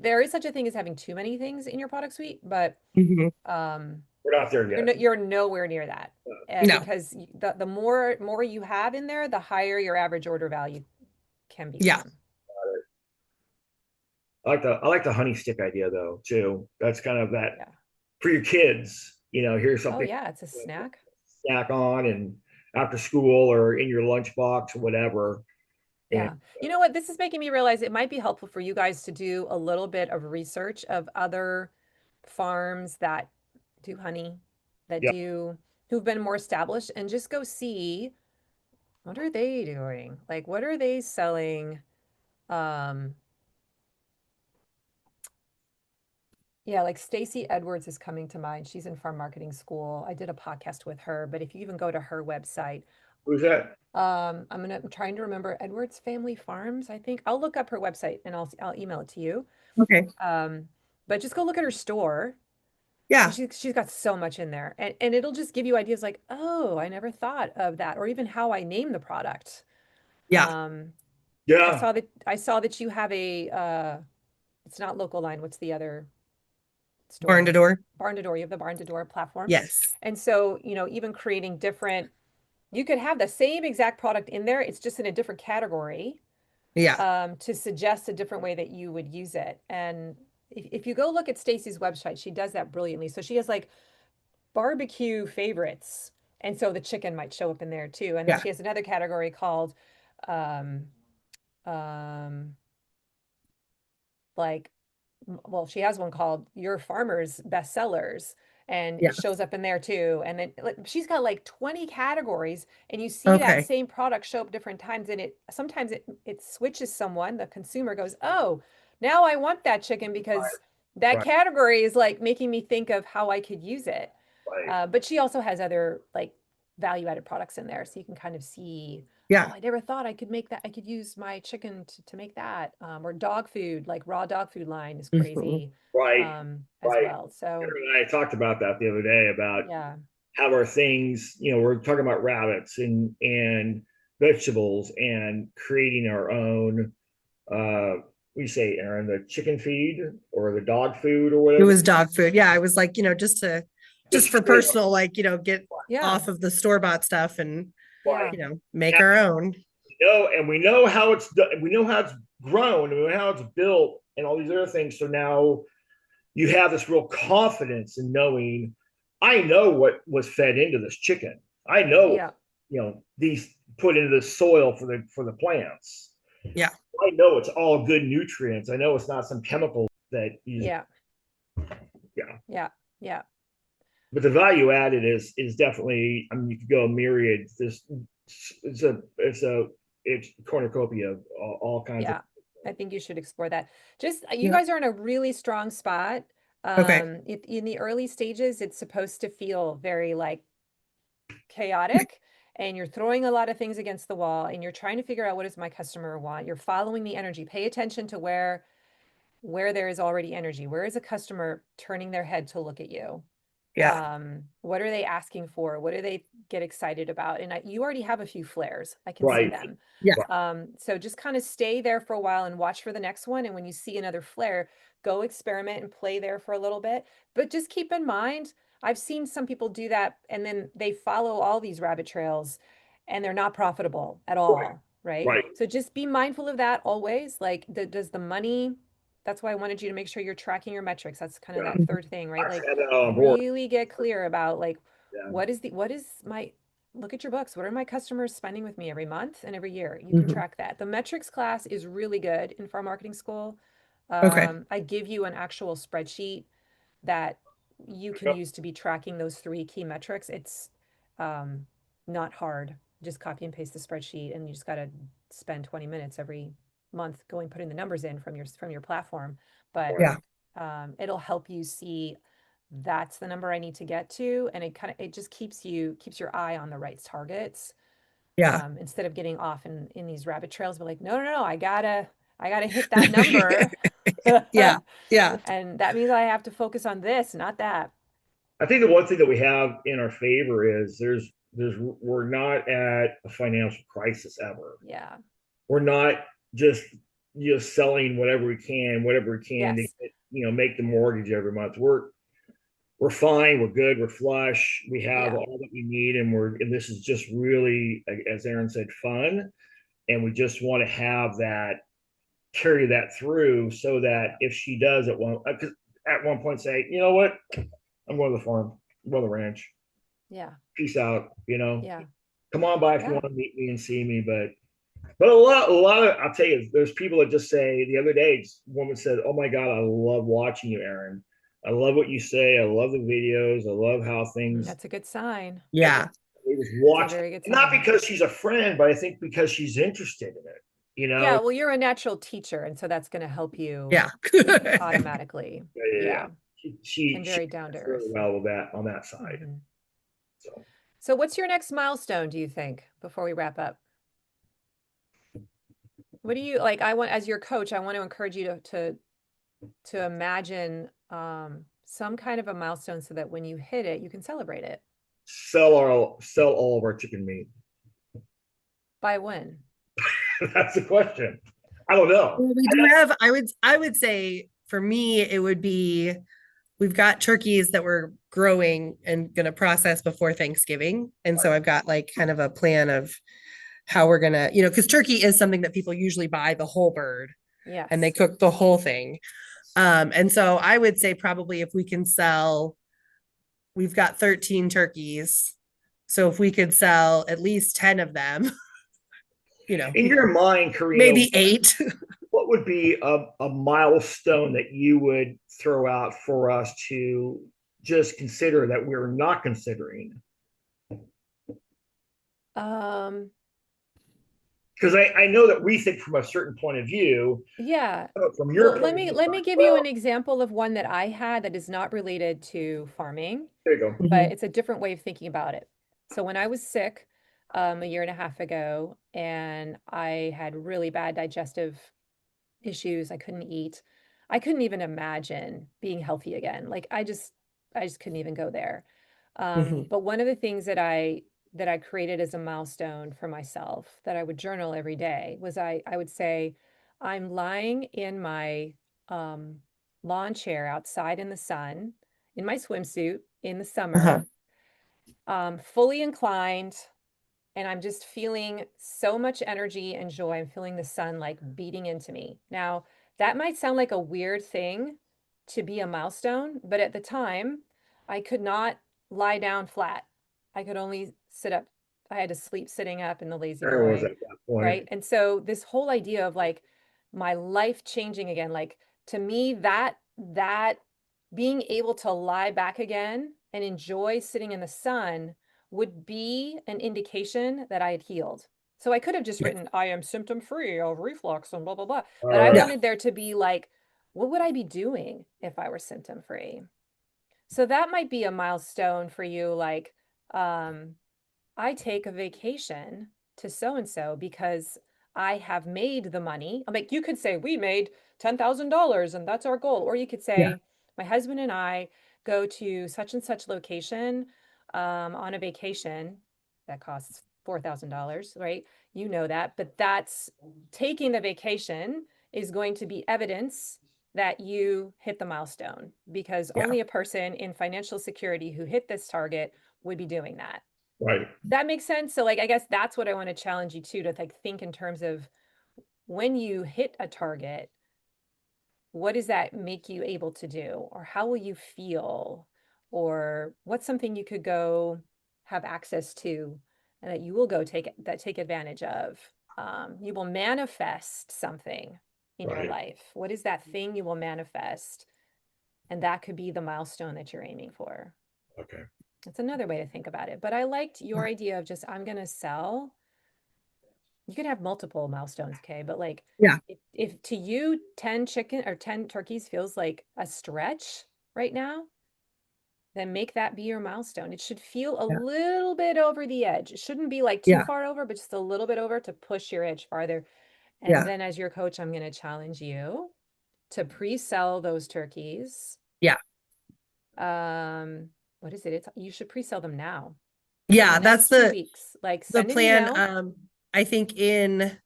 there is such a thing as having too many things in your product suite, but Hmm. um, We're not there yet. you're nowhere near that. No. Because the more you have in there, the higher your average order value can Yeah. become. I like the honey stick idea though, too. That's kind of that Yeah. for your kids, here's Oh something yeah, it's a to snack. snack on and after school or in your lunchbox or whatever. And Yeah. You know what? This is making me realize it might be helpful for you guys to do a little bit of research of other farms that do honey, that yeah, do who've been more established, and just go see what are they doing? Like what are they selling? Um, yeah, like Stacy Edwards is coming to mind. She's in farm marketing school. I did a podcast with her, but if you even go to her website, who's that? I'm trying to remember Edwards Family Farms, I think. I'll look up her website and I'll email it to you. Okay. Um, but just go look at her store because Yeah. she's got so much in there, and it'll just give you ideas like, oh, I never thought of that, or even how I name the product. Yeah. Um, Yeah. I saw that you have it's not Local Line. What's the other Barn to store? door. Barn to Door. You have the Barn to Door platform, Yes. and so even creating different. You could have the same exact product in there. It's just in a different category Yeah. to suggest a different way that you would use it. And if you go look at Stacy's website, she does that brilliantly. So she has like barbecue favorites. And so the chicken might show up in there too. And then Yeah. she has another category called um, um, like well, she has one called Your Farmer's Bestsellers, and Yeah. it shows up in there too. And then like, she's got like 20 categories, and you see that Okay. same product show up different times. And it sometimes it switches someone. The consumer goes, "Oh, now I want that chicken because that Right. category is like making me think of how I could use it." Right. But she also has other like value added products in there, so you can kind of see, oh, Yeah. I never thought I could make that. I could use my chicken to make that. Or dog food, like raw dog food line is Hmm. crazy Right. as Right. well. So Karen and I talked about that the other day about yeah, how our things, we're talking about rabbits and vegetables and creating our own we say, Aaron, the chicken feed or the dog food or It whatever. was dog food. Yeah. I was like, just Just for personal, like, get yeah, off of the store-bought stuff and, right. yeah, make our own. And we know how it's done, we know how it's grown, and we know how it's built, and all these other things. So now you have this real confidence in knowing, I know what was fed into this chicken. I know, yeah, these put into the soil for the plants. Yeah. I know it's all good nutrients. I know it's not some chemical that you, yeah, yeah. yeah, yeah, But the value added is definitely. I mean, you could go a myriad. This it's cornucopia of all kinds of. yeah. I think you should explore that. Just you Yeah. guys are in a really strong spot. Okay. In the early stages, it's supposed to feel very like chaotic, and you're throwing a lot of things against the wall, and you're trying to figure out what does my customer want. You're following the energy. Pay attention to where there is already energy. Where is a customer turning their head to look at you? Yeah. What are they asking for? What do they get excited about? And you already have a few flares. I can see Right. them. Yeah. Right. So just kind of stay there for a while and watch for the next one. And when you see another flare, go experiment and play there for a little bit. But just keep in mind, I've seen some people do that and then they follow all these rabbit trails and they're not profitable at Right. all. Right. Right. So just be mindful of that always. Like, does the money, that's why I wanted you to make sure you're tracking your metrics. That's kind of Yeah. that third thing, right? I Like, had that on board. really get clear about like Yeah. what is my look at your books. What are my customers spending with me every month and every year? You can Hmm. track that. The metrics class is really good in farm marketing school. Okay. I give you an actual spreadsheet that you can use to be tracking those three key metrics. It's um, not hard. Just copy and paste the spreadsheet, and you just got to spend 20 minutes every month putting the numbers in from your platform. But Yeah. it'll help you see that's the number I need to get to. And it just keeps your eye on the right targets. Yeah. Instead of getting off in these rabbit trails, but like, no, no, no, I gotta hit that number. Yeah. Yeah. And that means I have to focus on this, not that. I think the one thing that we have in our favor is we're not at a financial crisis ever. Yeah. We're not just selling whatever we can to Yes. get, make the mortgage every month. We're fine. We're good. We're flush. We have Yeah. all that we need, and this is just really, as Aaron said, fun. And we just want to have that, carry that through, so that if she does at one point say, you know what, I'm going to the farm, I'm going to the ranch. Yeah. Peace out. Yeah. Come on by if you Yeah. want to meet me and see me, but a lot of, I'll tell you, there's people that just say. The other day, a woman said, "Oh my God, I love watching you, Aaron. I love what you say. I love the videos. I love how things." That's a good sign. Yeah. They just It's a watch, very good not sign. because she's a friend, but I think because she's interested in it. Yeah, well, you're a natural teacher, and so that's going to help you Yeah. automatically. Yeah. Yeah. She And very down to does really earth. well with that on that side. Mhm. So So what's your next milestone, do you think, before we wrap up? What do you like? As your coach, I want to encourage you to imagine some kind of a milestone so that when you hit it, you can celebrate it. sell all of our chicken meat. By when? That's the question. I don't know. Well, we do have, I would say for me, it would be, we've got turkeys that we're growing and going to process before Thanksgiving. And so I've got like kind of a plan of how we're going to, because turkey is something that people usually buy the whole bird and they Yes. cook the whole thing. And so I would say probably if we can sell, we've got 13 turkeys. So if we could sell at least 10 of them, In your mind, Karina, maybe 8. what would be a milestone that you would throw out for us to just consider that we're not considering? Um, Because I know that we think from a certain point of view, yeah. from your Well, point let of me view, let me like, give you well, an example of one that I had that is not related to farming, there you go. but it's a different way of thinking about it. So when I was sick, a year and a half ago, and I had really bad digestive issues, I couldn't eat. I couldn't even imagine being healthy again. Like I just couldn't even go there. Mhm. But one of the things that I created as a milestone for myself that I would journal every day was I would say, I'm lying in my um, lawn chair outside in the sun, in my swimsuit in the Uh-huh. summer, fully inclined, and I'm just feeling so much energy and joy. I'm feeling the sun like beating into me. Now, that might sound like a weird thing to be a milestone, but at the time, I could not lie down flat. I could only sit up. I had to sleep sitting up in the lazy Aaron was boy, at that point. right? And so this whole idea of like my life changing again, like to me that being able to lie back again and enjoy sitting in the sun would be an indication that I had healed. So I could have just Yeah. written, I am symptom free of reflux and blah, blah, blah. All But I right. Yeah. wanted there to be like, what would I be doing if I were symptom free? So that might be a milestone for you. Like, um, I take a vacation to so and so because I have made the money. I'm like, you could say, we made $10,000 and that's our goal. Or you could Yeah. say, my husband and I go to such and such location on a vacation that costs $4,000, right? You know that. But that's taking the vacation is going to be evidence that you hit the milestone because Yeah. only a person in financial security who hit this target would be doing that. Right. That makes sense. So like I guess that's what I want to challenge you to like think in terms of when you hit a target, what does that make you able to do? Or how will you feel? Or what's something you could go have access to and that you will go take advantage of? You will manifest something in your Right. life. What is that thing you will manifest? And that could be the milestone that you're aiming for. Okay. That's another way to think about it. But I liked your idea of just, I'm going to sell. You could have multiple milestones, okay? But like, Yeah. if to you 10 chicken or 10 turkeys feels like a stretch right now, then make that be your milestone. It should feel a little bit over the edge. It shouldn't be like too Yeah. far over, but just a little bit over to push your edge farther. And Yeah. then as your coach, I'm going to challenge you to pre-sell those turkeys. Yeah. What is it? You should pre-sell them now. Yeah, The that's next 2 weeks. Like the send an plan. email. I think in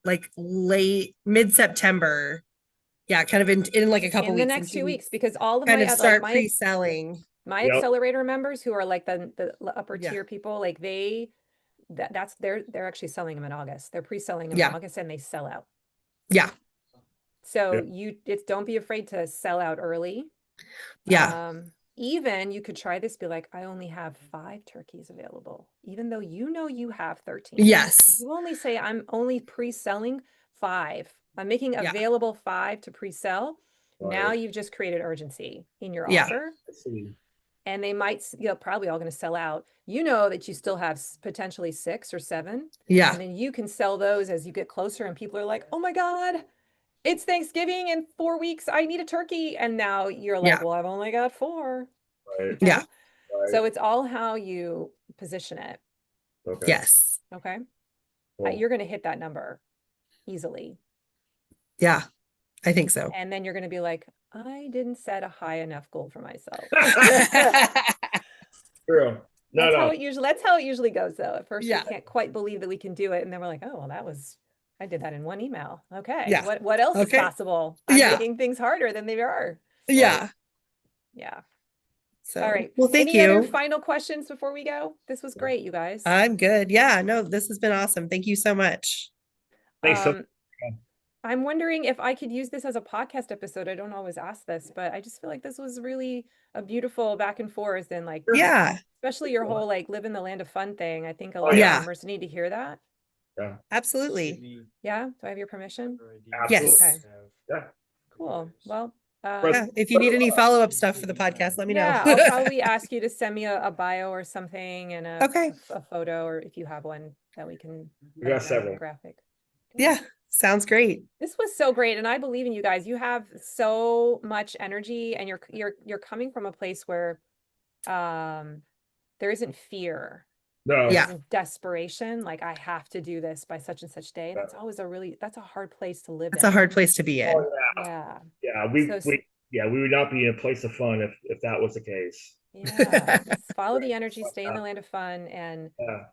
like late mid-September. Yeah, kind of in like a couple in weeks. the next 2 weeks, because all of kind my of like start pre-selling. my Yep. accelerator members who are like the upper Yeah. tier people, like they're actually selling them in August. They're pre-selling them in Yeah. August and they sell out. Yeah. So don't be afraid to sell out early. Yeah. Even you could try this, be like, I only have 5 turkeys available, even though you have 13. Yes. You only say, I'm only pre-selling 5. I'm making Yeah. available 5 to pre-sell. Now Right. you've just created urgency in your Yeah. offer. I see. And they might, probably all going to sell out. You know that you still have potentially 6 or 7. Yeah. And then you can sell those as you get closer and people are like, oh my God, it's Thanksgiving in 4 weeks. I need a turkey. And now you're like, Yeah. well, I've only got 4. Right. Okay? Yeah. Right. So it's all how you position it. Okay. Yes. Okay. Cool. You're going to hit that number easily. Yeah. I think so. And then you're going to be like, I didn't set a high enough goal for myself. True. That's how it usually goes though. At first we Yeah. can't quite believe that we can do it. And then we're like, oh, well, I did that in one email. Okay. Yeah. What else is Okay. possible? I'm Yeah. making things harder than they are. Yeah. Yeah. So, All right. well, thank Any other you. final questions before we go? This was great, you guys. I'm good. Yeah, no, this has been awesome. Thank you so much. Thanks. I'm wondering if I could use this as a podcast episode. I don't always ask this, but I just feel like this was really a beautiful back and forth, and like, Yeah. especially your whole like live in the land of fun thing. I think a lot yeah. of farmers need to hear that. Yeah. Absolutely. Yeah. Do I have your permission? Yes. Okay. Yeah. Cool. Well, Yeah. If you need any follow-up stuff for the podcast, let me know. yeah, I'll probably ask you to send me a bio or something and Okay. a photo, or if you have one that we can We got several. graphic. Yeah. Sounds great. This was so great, and I believe in you guys. You have so much energy, and you're coming from a place where there isn't fear. No. Yeah. Isn't desperation, like I have to do this by such and such day. That's always that's a hard place to live It's in. a hard place to be in. Oh, yeah. Yeah. Yeah. We would not be in a place of fun if that was the case. Yeah. Just follow the energy, stay in the land of fun, and I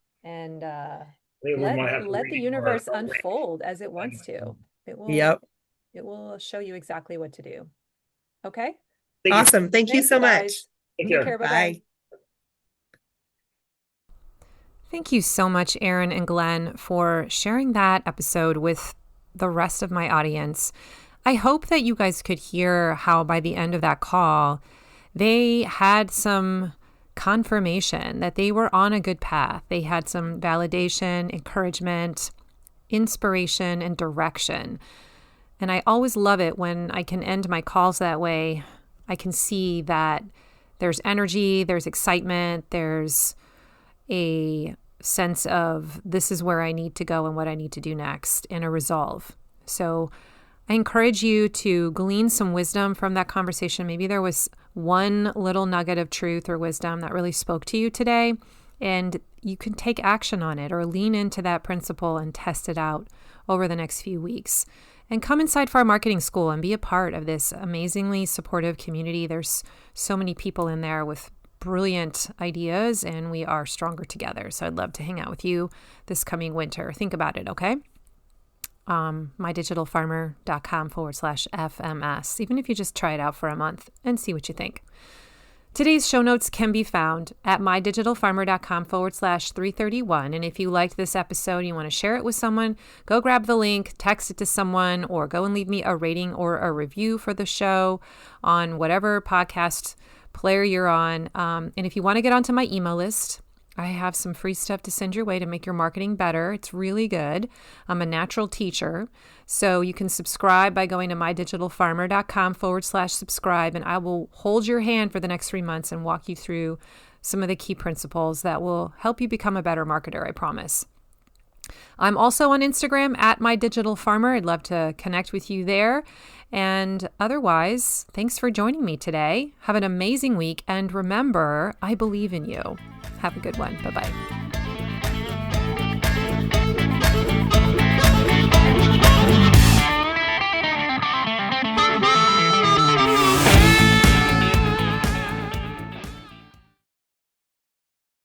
think we might have to let the redo universe our- unfold as it wants to. It will. Yep. It will show you exactly what to do. Okay. Thank you. Awesome. Thank you Thanks, so guys. much. Take Take care. care. Bye. Bye. Thank you so much, Erin and Glenn, for sharing that episode with the rest of my audience. I hope that you guys could hear how by the end of that call, they had some confirmation that they were on a good path. They had some validation, encouragement, inspiration, and direction. And I always love it when I can end my calls that way. I can see that there's energy, there's excitement, there's a sense of this is where I need to go and what I need to do next, and a resolve. So I encourage you to glean some wisdom from that conversation. Maybe there was one little nugget of truth or wisdom that really spoke to you today, and you can take action on it or lean into that principle and test it out over the next few weeks. And come inside for our marketing school and be a part of this amazingly supportive community. There's so many people in there with brilliant ideas, and we are stronger together. So I'd love to hang out with you this coming winter. Think about it, okay? mydigitalfarmer.com/FMS, even if you just try it out for a month and see what you think. Today's show notes can be found at mydigitalfarmer.com/331. And if you liked this episode, you want to share it with someone, go grab the link, text it to someone, or go and leave me a rating or a review for the show on whatever podcast player you're on. And if you want to get onto my email list, I have some free stuff to send your way to make your marketing better. It's really good. I'm a natural teacher. So you can subscribe by going to mydigitalfarmer.com/subscribe, and I will hold your hand for the next 3 months and walk you through some of the key principles that will help you become a better marketer, I promise. I'm also on Instagram at My Digital Farmer. I'd love to connect with you there. And otherwise, thanks for joining me today. Have an amazing week. And remember, I believe in you. Have a good one. Bye-bye.